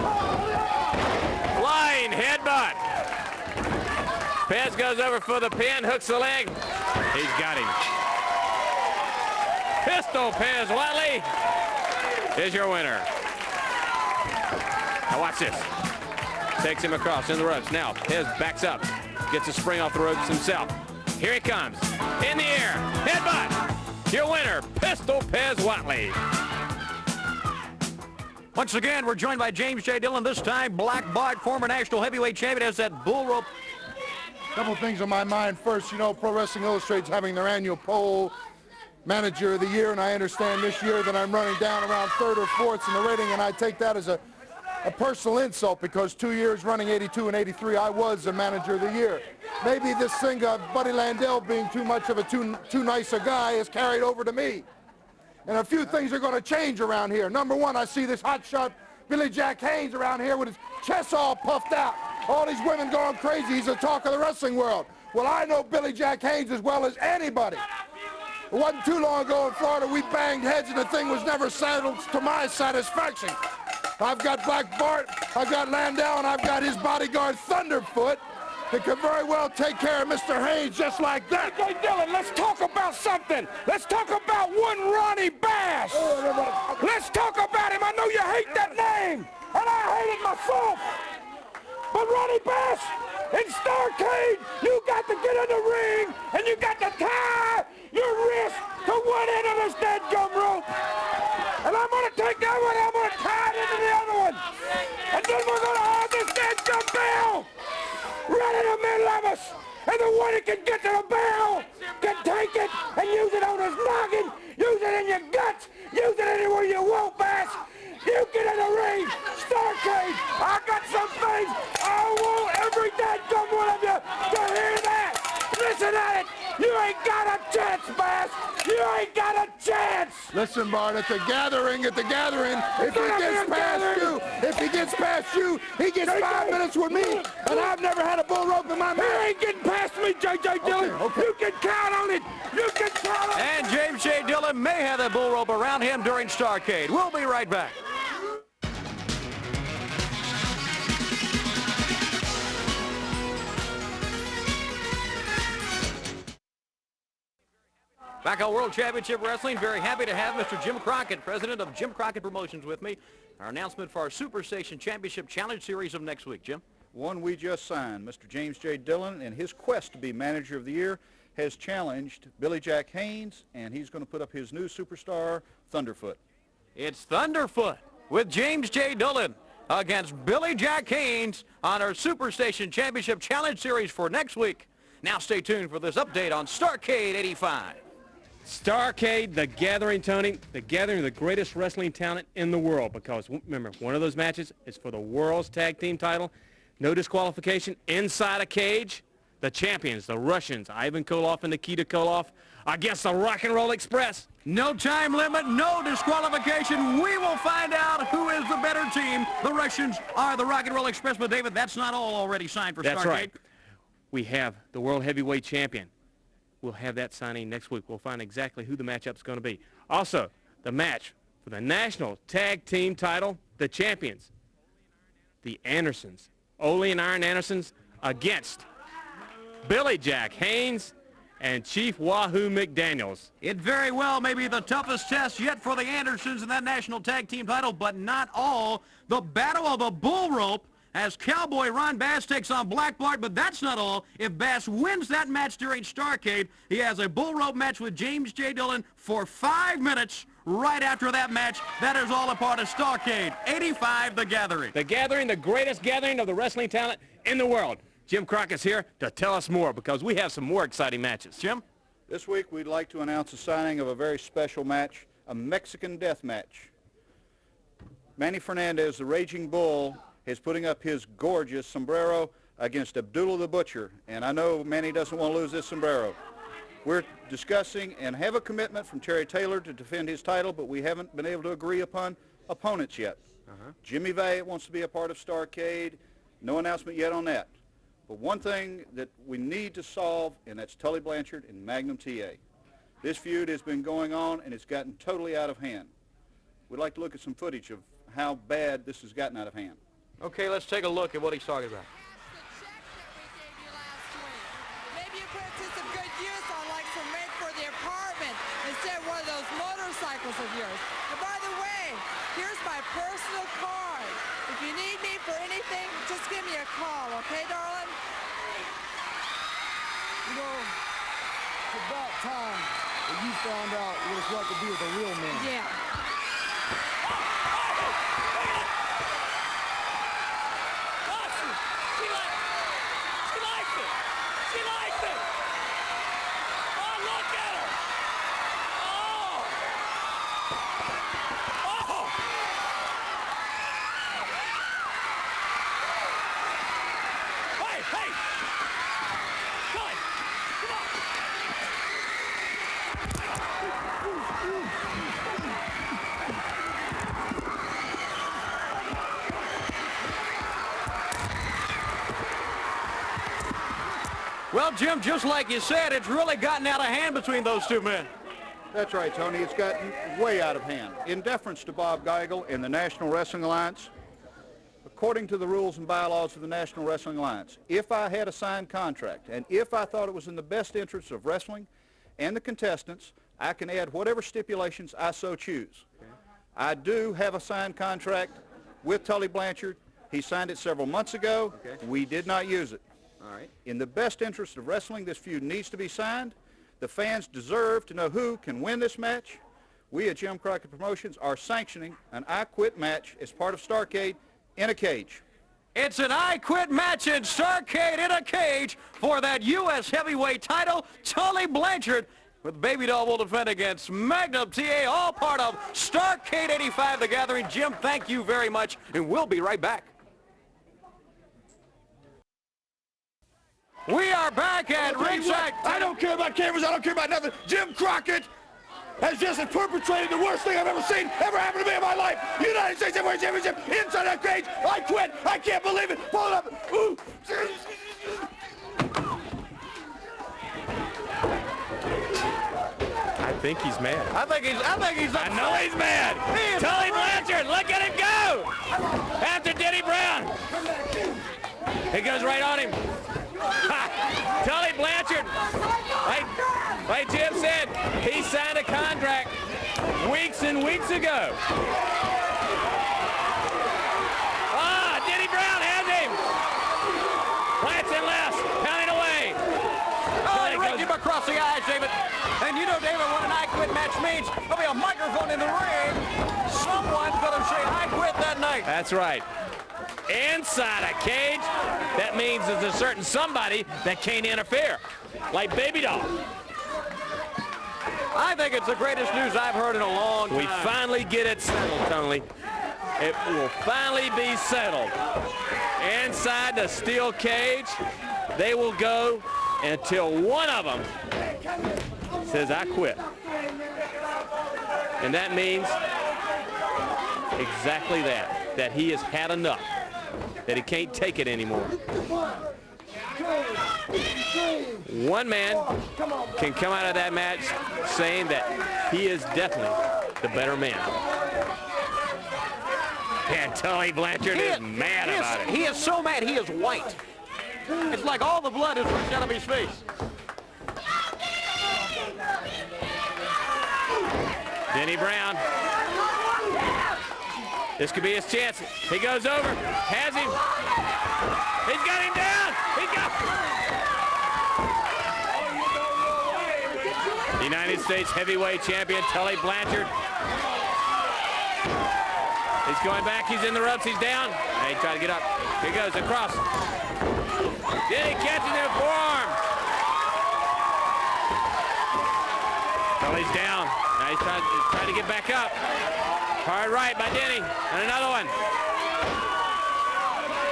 Flying headbutt. Pez goes over for the pin, hooks the leg. He's got him. Pistol Pez Whitley is your winner. Now watch this. Takes him across in the ropes. Now Pez backs up. Gets a spring off the ropes himself. Here he comes. In the air. Headbutt. Your winner, Pistol Pez Whitley. Once again, we're joined by James J. Dillon. This time, Black Bart, former national heavyweight champion, has that bull rope. Couple things on my mind. First, you know, Pro Wrestling Illustrated's having their annual poll, Manager of the Year, and I understand this year that I'm running down around 3rd or 4th in the rating, and I take that as a personal insult because 2 years running 82 and 83, I was the Manager of the Year. Maybe this thing of Buddy Landell being too much of a too nice a guy is carried over to me. And a few things are going to change around here. Number one, I see this hotshot Billy Jack Haynes around here with his chest all puffed out. All these women going crazy. He's the talk of the wrestling world. Well, I know Billy Jack Haynes as well as anybody. It wasn't too long ago in Florida we banged heads and the thing was never settled to my satisfaction. I've got Black Bart, I've got Landau, and I've got his bodyguard Thunderfoot that could very well take care of Mr. Haynes just like that. Hey, Dillon, let's talk about something. Let's talk about one Ronnie Bass. Let's talk about him. I know you hate that name, and I hate it myself. But Ronnie Bass, in Starrcade, you got to get in the ring, and you got to tie your wrist to one end of this dead gum rope. And I'm going to take that one, I'm going to tie it into the other one. And then we're going to hold this dead gum bell right in the middle of us. And the one that can get to the bell can take it and use it on his noggin, use it in your guts, use it anywhere you want, Bass. You get in the ring, Starrcade. I got some things. I want every dead gum one of you to hear that. Listen at it. You ain't got a chance, Bass. You ain't got a chance. Listen, Bart, at the gathering, if he gets past you, he gets 5 minutes with me, and I've never had a bull rope in my mouth. You ain't getting past me, J.J. Dillon. Okay. You can count on it. You can count on it. And James J. Dillon may have that bull rope around him during Starrcade. We'll be right back. Back on World Championship Wrestling, very happy to have Mr. Jim Crockett, president of Jim Crockett Promotions, with me. Our announcement for our Superstation Championship Challenge Series of next week. Jim? One we just signed. Mr. James J. Dillon, in his quest to be Manager of the Year, has challenged Billy Jack Haynes, and he's going to put up his new superstar, Thunderfoot. It's Thunderfoot with James J. Dillon against Billy Jack Haynes on our Superstation Championship Challenge Series for next week. Now stay tuned for this update on Starrcade 85. Starrcade, The Gathering, Tony. The Gathering, the greatest wrestling talent in the world. Because, remember, one of those matches is for the world's tag team title. No disqualification inside a cage. The champions, the Russians, Ivan Koloff and Nikita Koloff, against the Rock and Roll Express. No time limit, no disqualification. We will find out who is the better team. The Russians are the Rock and Roll Express. But, David, that's not all already signed for Starrcade. That's right. We have the World Heavyweight Champion. We'll have that signing next week. We'll find exactly who the matchup's going to be. Also, the match for the National Tag Team title, the champions, the Andersons, Ole and Arn Andersons, against Billy Jack Haynes and Chief Wahoo McDaniels. It very well may be the toughest test yet for the Andersons in that National Tag Team title, but not all. The Battle of the Bull Rope as Cowboy Ron Bass takes on Black Bart, but that's not all. If Bass wins that match during Starrcade, he has a bull rope match with James J. Dillon for 5 minutes right after that match. That is all a part of Starrcade 85, The Gathering. The Gathering, the greatest gathering of the wrestling talent in the world. Jim Crockett's here to tell us more because we have some more exciting matches. Jim? This week we'd like to announce the signing of a very special match, a Mexican death match. Manny Fernandez, the Raging Bull, is putting up his gorgeous sombrero against Abdullah the Butcher. And I know Manny doesn't want to lose this sombrero. We're discussing and have a commitment from Terry Taylor to defend his title, but we haven't been able to agree upon opponents yet. Jimmy Valiant wants to be a part of Starrcade. No announcement yet on that. But one thing that we need to solve, and that's Tully Blanchard and Magnum TA. This feud has been going on, and it's gotten totally out of hand. We'd like to look at some footage of how bad this has gotten out of hand. Okay, let's take a look at what he's talking about. Maybe you put it to some good use on like some rent for the apartment instead of one of those motorcycles of yours. And by the way, here's my personal card. If you need me for anything, just give me a call, okay, darling? You know, it's about time that you found out what it's like to be with a real man. Yeah. Well, Jim, just like you said, it's really gotten out of hand between those two men. That's right, Tony. It's gotten way out of hand. In deference to Bob Geigel and the National Wrestling Alliance, according to the rules and bylaws of the National Wrestling Alliance, if I had a signed contract and if I thought it was in the best interest of wrestling and the contestants, I can add whatever stipulations I so choose. Okay. I do have a signed contract with Tully Blanchard. He signed it several months ago. Okay. We did not use it. All right. In the best interest of wrestling, this feud needs to be signed. The fans deserve to know who can win this match. We at Jim Crockett Promotions are sanctioning an I Quit match as part of Starrcade in a cage. It's an I Quit match in Starrcade in a cage for that U.S. heavyweight title. Tully Blanchard with Baby Doll will defend against Magnum TA, all part of Starrcade 85, The Gathering. Jim, thank you very much, and we'll be right back. We are back at ringside. I don't care about cameras. I don't care about nothing. Jim Crockett has just perpetrated the worst thing I've ever seen, ever happened to me in my life. United States Heavyweight Championship inside that cage. I quit. I can't believe it. Pull it up. Ooh. I think he's mad. I think he's upset. I know he's mad. Tully Blanchard, look at him go. After Denny Brown. He goes right on him. Tully Blanchard, like Jim said, he signed a contract weeks and weeks ago. Denny Brown has him. Plants and left, pounding away. He raked him across the eyes, David. And you know, David, what an I Quit match means. There'll be a microphone in the ring. Someone's going to say I quit that night. That's right. Inside a cage, that means there's a certain somebody that can't interfere, like Baby Doll. I think it's the greatest news I've heard in a long time. We finally get it settled, Tony. It will finally be settled. Inside the steel cage, they will go until one of them says, I quit. And that means exactly that he has had enough, that he can't take it anymore. One man can come out of that match saying that he is definitely the better man. And Tully Blanchard is mad about it. He is so mad he is white. It's like all the blood is rushed out of his face. Denny Brown. This could be his chance. He goes over, has him. He's got him down. He got him. United States heavyweight champion Tully Blanchard. He's going back. He's in the ropes. He's down. He tried to get up. Here he goes across. Denny catching him forearm. Tully's down. Now he's trying to get back up. Hard right by Denny. And another one.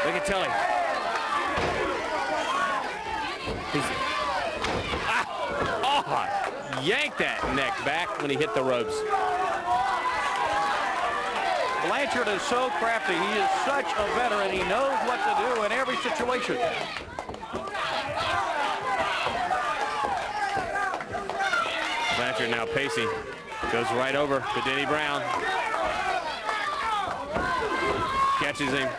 Look at Tully. yanked that neck back when he hit the ropes. Blanchard is so crafty. He is such a veteran. He knows what to do in every situation. Blanchard now pacing. Goes right over to Denny Brown. Catches him.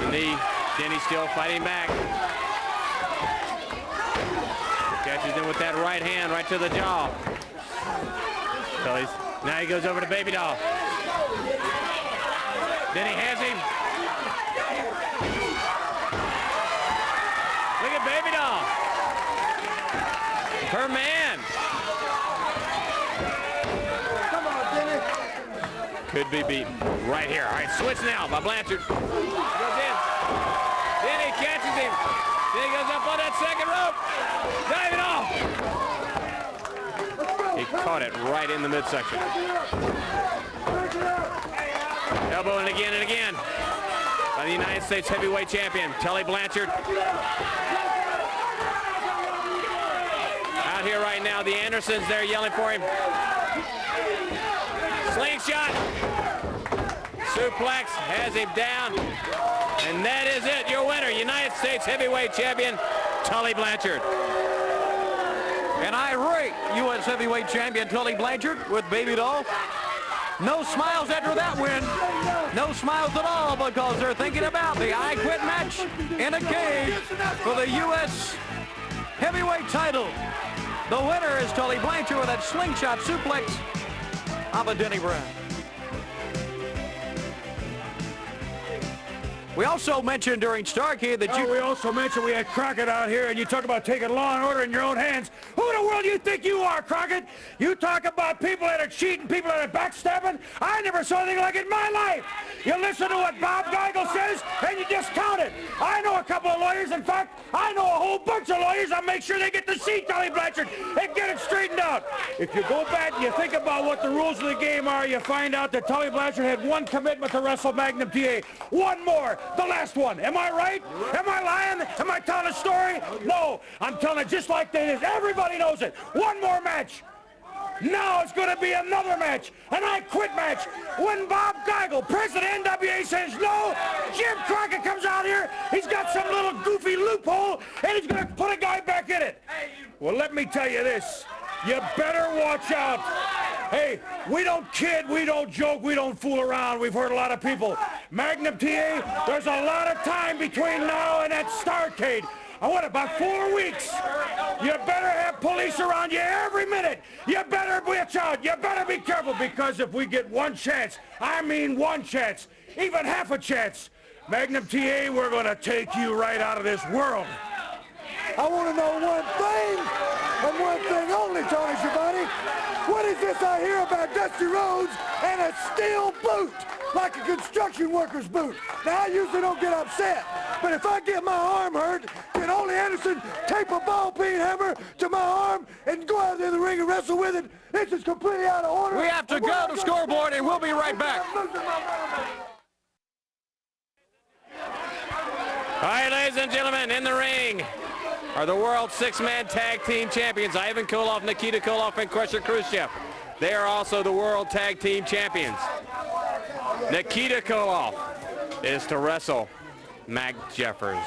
The knee. Denny still fighting back. Catches him with that right hand right to the jaw. Tully's. Now he goes over to Baby Doll. Denny has him. Look at Baby Doll. Her man. Come on, Denny. Could be beaten right here. All right, switch now by Blanchard. Goes in. Denny catches him. Denny goes up on that second rope. Dive it off. He caught it right in the midsection. Elbow and again by the United States heavyweight champion, Tully Blanchard. Out here right now, the Andersons, they're yelling for him. Slingshot. Suplex has him down. And that is it. Your winner, United States heavyweight champion, Tully Blanchard. And I rate U.S. heavyweight champion Tully Blanchard with Baby Doll. No smiles after that win. No smiles at all because they're thinking about the I Quit match in a cage for the U.S. heavyweight title. The winner is Tully Blanchard with that slingshot suplex off of Denny Brown. We also mentioned during Starrcade that we also mentioned we had Crockett out here, and you talk about taking law and order in your own hands. Who in the world do you think you are, Crockett? You talk about people that are cheating, people that are backstabbing. I never saw anything like it in my life. You listen to what Bob Geigel says, and you discount it. I know a couple of lawyers. In fact, I know a whole bunch of lawyers. I'll make sure they get to see Tully Blanchard and get it straightened out. If you go back and you think about what the rules of the game are, you find out that Tully Blanchard had one commitment to wrestle Magnum TA. One more. The last one. Am I right? Am I lying? Am I telling a story? No. I'm telling it just like it is. Everybody knows it. One more match. Now it's going to be another match. An I Quit match. When Bob Geigel, president of NWA, says no, Jim Crockett comes out here. He's got some little goofy loophole, and he's going to put a guy back in it. Well, let me tell you this. You better watch out. Hey, we don't kid, we don't joke, we don't fool around. We've heard a lot of people. Magnum TA, there's a lot of time between now and that Starrcade. What, about 4 weeks? You better have police around you every minute. You better watch out. You better be careful, because if we get one chance, I mean one chance, even half a chance, Magnum TA, we're going to take you right out of this world. I want to know one thing, and one thing only, Tony Schiavone. What is this I hear about Dusty Rhodes and a steel boot, like a construction worker's boot? Now, I usually don't get upset, but if I get my arm hurt, can Ole Anderson tape a ball-peen hammer to my arm and go out there in the ring and wrestle with it? This is completely out of order. We have to go to scoreboard, and we'll be right back. All right, ladies and gentlemen, in the ring are the World Six-Man Tag Team Champions, Ivan Koloff, Nikita Koloff, and Crusher Khrushchev. They are also the World Tag Team Champions. Nikita Koloff is to wrestle Mac Jeffers.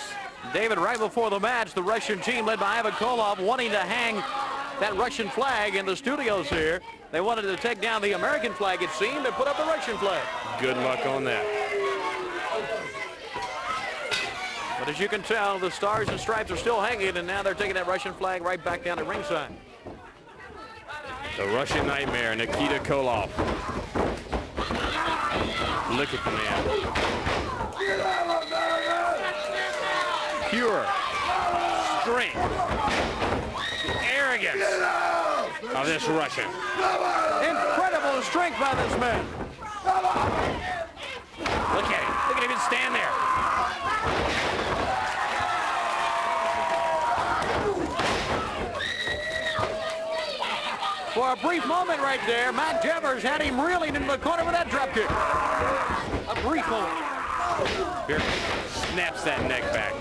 David, right before the match, the Russian team led by Ivan Koloff wanting to hang that Russian flag in the studios here. They wanted to take down the American flag, it seemed, and put up the Russian flag. Good luck on that. But as you can tell, the stars and stripes are still hanging, and now they're taking that Russian flag right back down at ringside. The Russian Nightmare, Nikita Koloff. Look at the man. Pure strength, arrogance of this Russian. Incredible strength by this man. Look at him. Look at him stand there. For a brief moment right there, Mac Jeffers had him reeling into the corner with that dropkick. A brief moment. Here, snaps that neck back,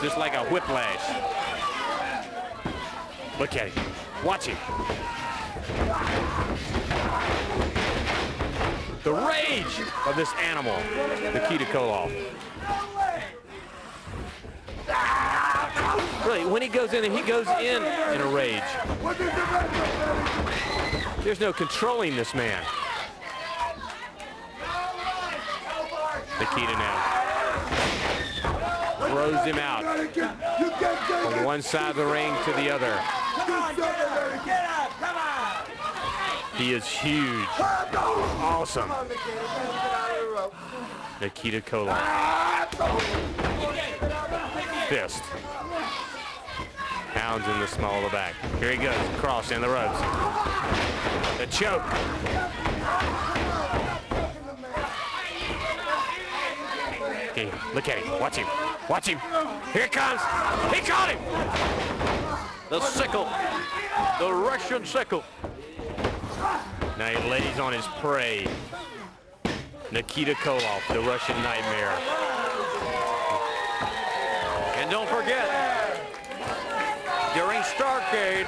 just like a whiplash. Look at him. Watch him. The rage of this animal, Nikita Koloff. Really, when he goes in a rage. There's no controlling this man. Nikita now throws him out from one side of the ring to the other. He is huge. Awesome. Nikita Koloff. Fist. Pounds in the small of the back. Here he goes. Cross in the ropes. The choke. Okay, look at him. Watch him. Watch him. Here it comes. He caught him. The sickle. The Russian sickle. Now he lays on his prey. Nikita Koloff, the Russian Nightmare. And don't forget, during Starrcade,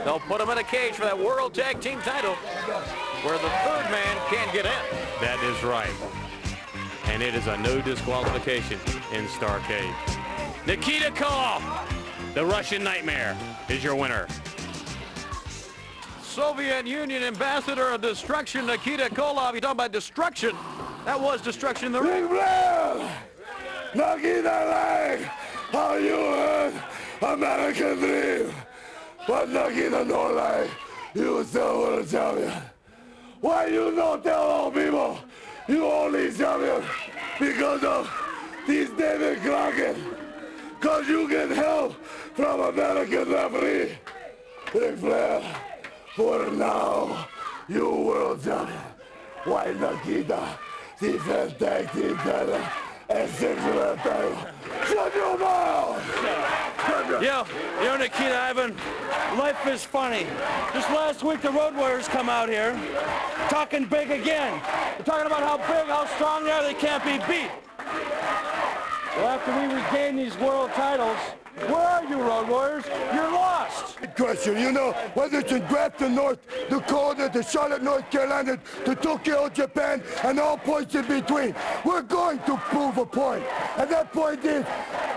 they'll put him in a cage for that World Tag Team title where the third man can't get in. That is right. And it is a no disqualification in Starrcade. Nikita Koloff, the Russian Nightmare, is your winner. Soviet Union Ambassador of Destruction, Nikita Koloff. You talking about destruction? That was destruction in the ring. Ric Flair! Nikita like how you heard American Dream. But Nikita don't like you still world champion. Why you don't tell all people you only champion? Because of these David Crockett. Because you get help from American referee. Ric Flair. For now, you world champion. Why Nikita? Defense tag team title and six-man title. Shut your mouth! Yo, Nikita, Ivan, life is funny. Just last week, the Road Warriors come out here talking big again. They're talking about how big, how strong they are, they can't be beat. Well, after we regain these world titles, where are you, Road Warriors? You're lost. Good question. You know, whether it's in Grafton, North Dakota, to Charlotte, North Carolina, to Tokyo, Japan, and all points in between, we're going to prove a point. And that point is,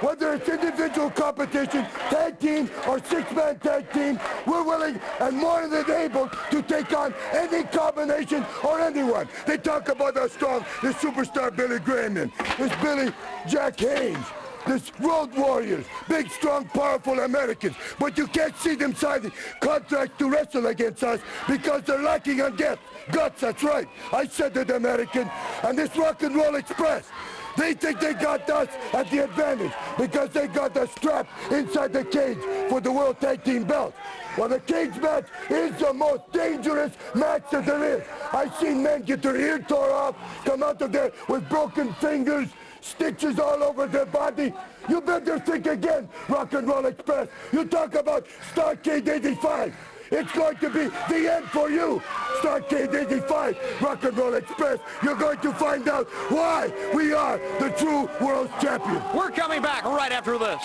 whether it's individual competition, tag team, or six-man tag team, we're willing and more than able to take on any combination or anyone. They talk about how strong this superstar Billy Graham is. This Billy Jack Haynes. This Road Warriors, big, strong, powerful Americans, but you can't see them signing contracts to wrestle against us because they're lacking on guts, that's right. I said it, American. And this Rock and Roll Express, they think they got us at the advantage because they got the strap inside the cage for the World Tag Team belt. Well, the cage match is the most dangerous match that there is. I've seen men get their ear tore off, come out of there with broken fingers, stitches all over their body. You better think again, Rock and Roll Express. You talk about Starrcade 85. It's going to be the end for you. Starrcade 85, Rock and Roll Express. You're going to find out why we are the true world champion. We're coming back right after this.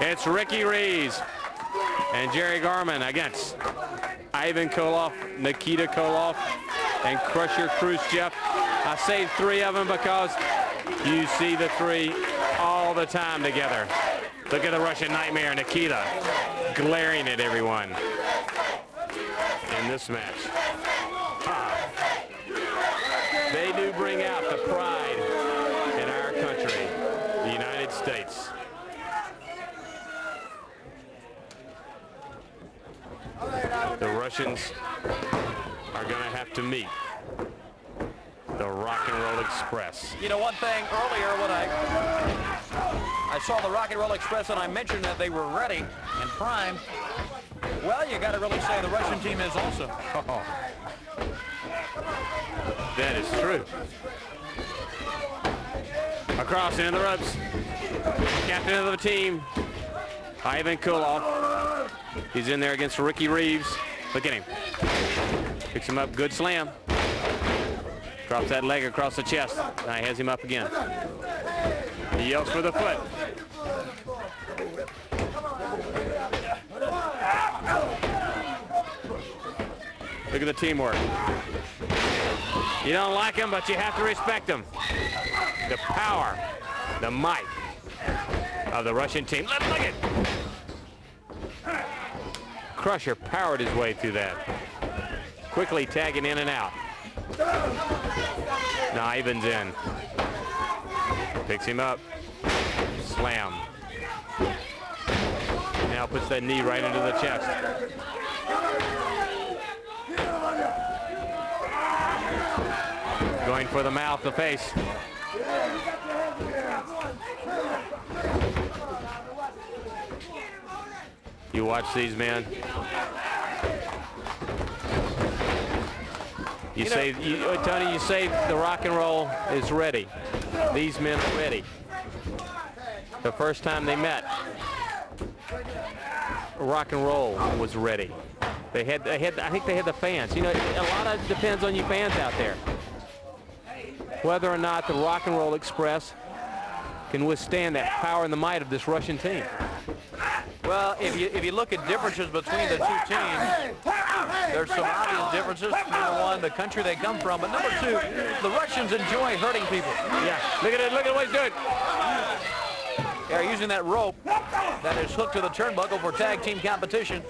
It's Ricky Reeves and Jerry Garman against Ivan Koloff, Nikita Koloff, and Crusher Khrushchev. I saved three of them because you see the three all the time together. Look at the Russian Nightmare, Nikita, glaring at everyone in this match. They do bring out the pride in our country, the United States. The Russians are going to have to meet the Rock and Roll Express. You know, one thing earlier when I saw the Rock and Roll Express and I mentioned that they were ready and primed, well, you got to really say the Russian team is also. Oh, that is true. Across into the ropes, captain of the team, Ivan Koloff. He's in there against Ricky Reeves. Look at him. Picks him up, good slam. Drops that leg across the chest. Now he has him up again. He yells for the foot. Look at the teamwork. You don't like him, but you have to respect him. The power, the might of the Russian team. Look at it. Crusher powered his way through that. Quickly tagging in and out. Now Ivan's in. Picks him up. Slam. Now puts that knee right into the chest. Going for the mouth, the face. You watch these men. Tony, you say the rock and roll is ready. These men are ready. The first time they met, rock and roll was ready. I think they had the fans. You know, a lot of it depends on you fans out there. Whether or not the Rock and Roll Express can withstand that power and the might of this Russian team. Well, if you look at differences between the two teams, there's some obvious differences. Number one, the country they come from, but number two, the Russians enjoy hurting people. Yeah, look at what he's doing. They're using that rope that is hooked to the turnbuckle for tag team competition.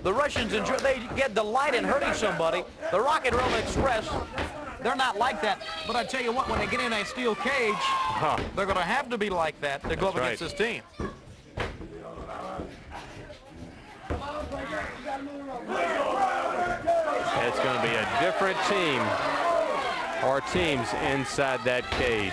The Russians they get delight in hurting somebody. The Rock and Roll Express, they're not like that. But I tell you what, when they get in a steel cage, they're going to have to be like that to go up against this team. It's going to be a different team or teams inside that cage.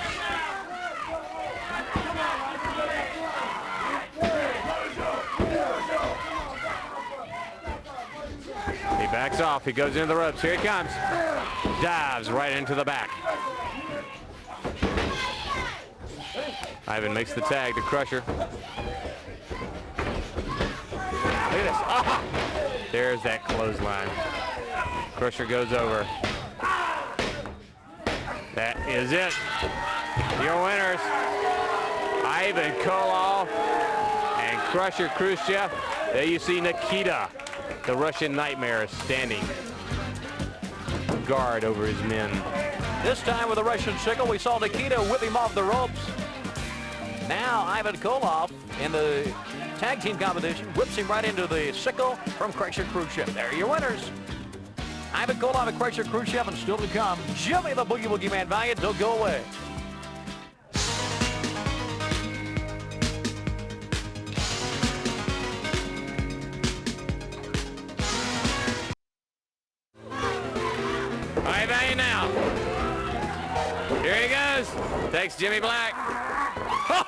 He backs off. He goes into the ropes. Here he comes. Dives right into the back. Ivan makes the tag to Crusher. Look at this. Ah! There's that clothesline. Crusher goes over. That is it. Your winners, Ivan Koloff and Crusher Khrushchev. There you see Nikita, the Russian Nightmare, standing guard over his men. This time with a Russian sickle, we saw Nikita whip him off the ropes. Now Ivan Koloff in the tag team competition whips him right into the sickle from Crusher Khrushchev. There are your winners. Ivan Koloff and Crusher Khrushchev, and still to come, Jimmy the Boogie Woogie Man Valiant. Don't go away. All right, Valiant now. Here he goes. Takes Jimmy Black. Oh!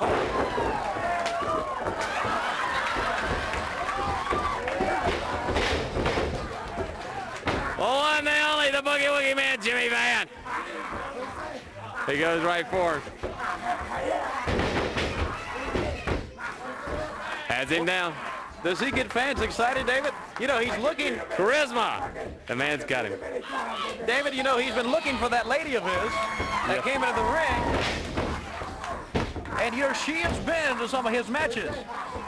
One and only, the Boogie Woogie Man, Jimmy Valiant. He goes right for him. Has him down. Does he get fans excited, David? You know, he's looking. Charisma. The man's got him. David, you know, he's been looking for that lady of his that came into the ring. And you know, she has been to some of his matches.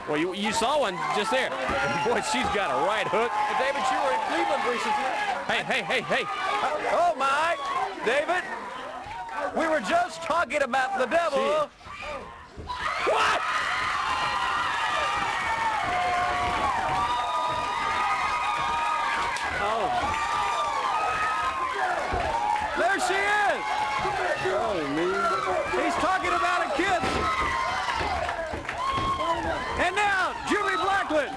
Well, you saw one just there. Boy, she's got a right hook. David, you were in Cleveland recently. Hey. Oh, my. David, we were just talking about the devil. What? Oh. There she is. Oh, man. He's talking about a kid. And now, Jimmy Blackland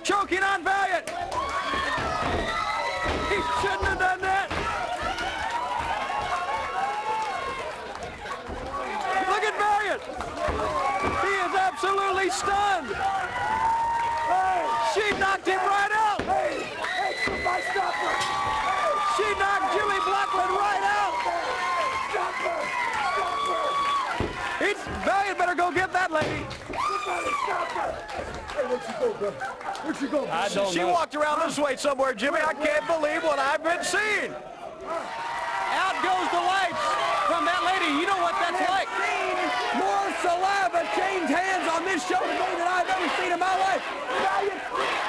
choking on Valiant. He shouldn't have done that. Look at Valiant. He is absolutely stunned. She knocked him right out. Somebody stop her. She knocked Jimmy Blackland right out. Stop her. Valiant better go get that lady. Somebody stop her. Hey, where'd she go, bro? Where'd she go? I don't know. She walked around this way somewhere, Jimmy. I can't believe what I've been seeing. Out goes the lights from that lady. You know what that's like. More saliva change hands on this show today that I've ever seen in my life. Valiant,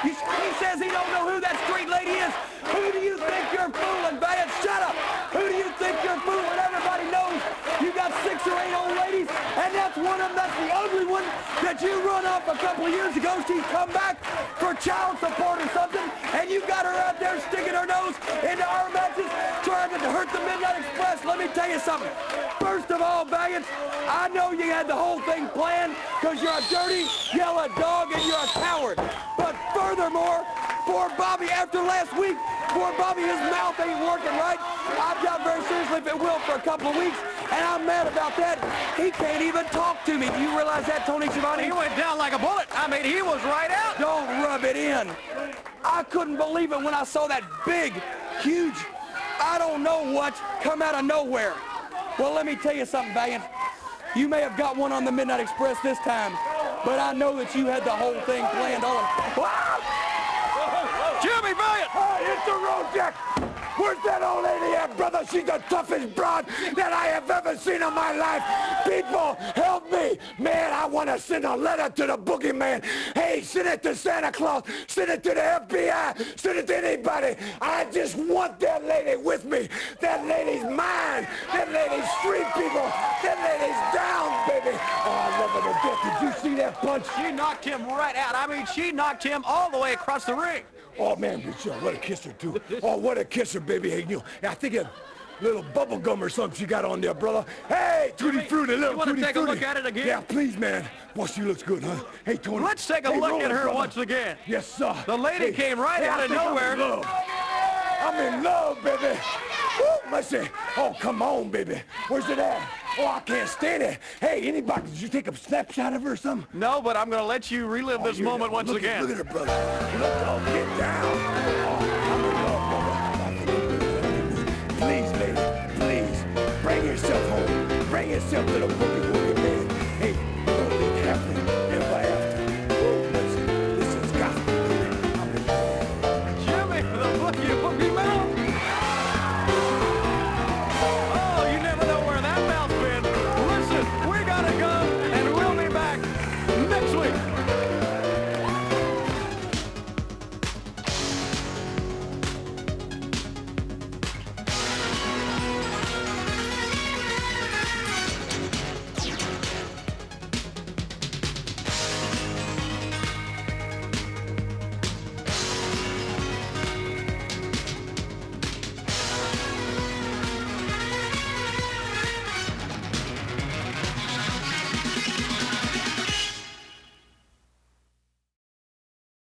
he says he don't know who that street lady is. Who do you think you're fooling, Valiant? Shut up. Who do you think you're fooling? Everybody knows you got 6 or 8 old ladies, and that's one of them. That's the ugly one that you run off a couple of years ago. She's come back for child support or something, and you got her out there sticking her nose into our matches, trying to hurt the Midnight Express. Let me tell you something. First of all, Valiant, I know you had the whole thing planned because you're a dirty, yellow dog and you're a coward. But furthermore, poor Bobby, after last week, poor Bobby, his mouth ain't working right. I've got very seriously, if it will, for a couple of weeks, and I'm mad about that. He can't even talk to me. Do you realize that, Tony Schiavone? He went down like a bullet. I mean, he was right out. Don't rub it in. I couldn't believe it when I saw that big, huge, I don't know what, come out of nowhere. Well, let me tell you something, Valiant. You may have got one on the Midnight Express this time, but I know that you had the whole thing planned on. Jimmy Valiant! Hey, it's the Road Jack! Where's that old lady at, brother? She's the toughest broad that I have ever seen in my life. People, help me. Man, I want to send a letter to the Boogie Man. Hey, send it to Santa Claus. Send it to the FBI. Send it to anybody. I just want that lady with me. That lady's mine. That lady's street people. That lady's down, baby. Oh, I love her to death. Did you see that punch? She knocked him right out. I mean, she knocked him all the way across the ring. Oh, man, what a kisser, too. Oh, what a kisser, baby. Hey, you know, I think a little bubble gum or something she got on there, brother. Hey, Tutti Frutti, little Tutti Frutti. You want to take a look at it again? Yeah, please, man. Well, she looks good, huh? Hey, Tony. Let's take a look at her once again. Yes, sir. The lady came right out of nowhere. I'm in love, baby. Woo, let's see. Oh, come on, baby. Where's it at? Oh, I can't stand it. Hey, anybody, did you take a snapshot of her or something? No, but I'm going to let you relive this moment once again. Look at her, brother. Look, get down. Oh, I'm in love, brother. Please, lady, please, bring yourself home. Bring yourself to the book.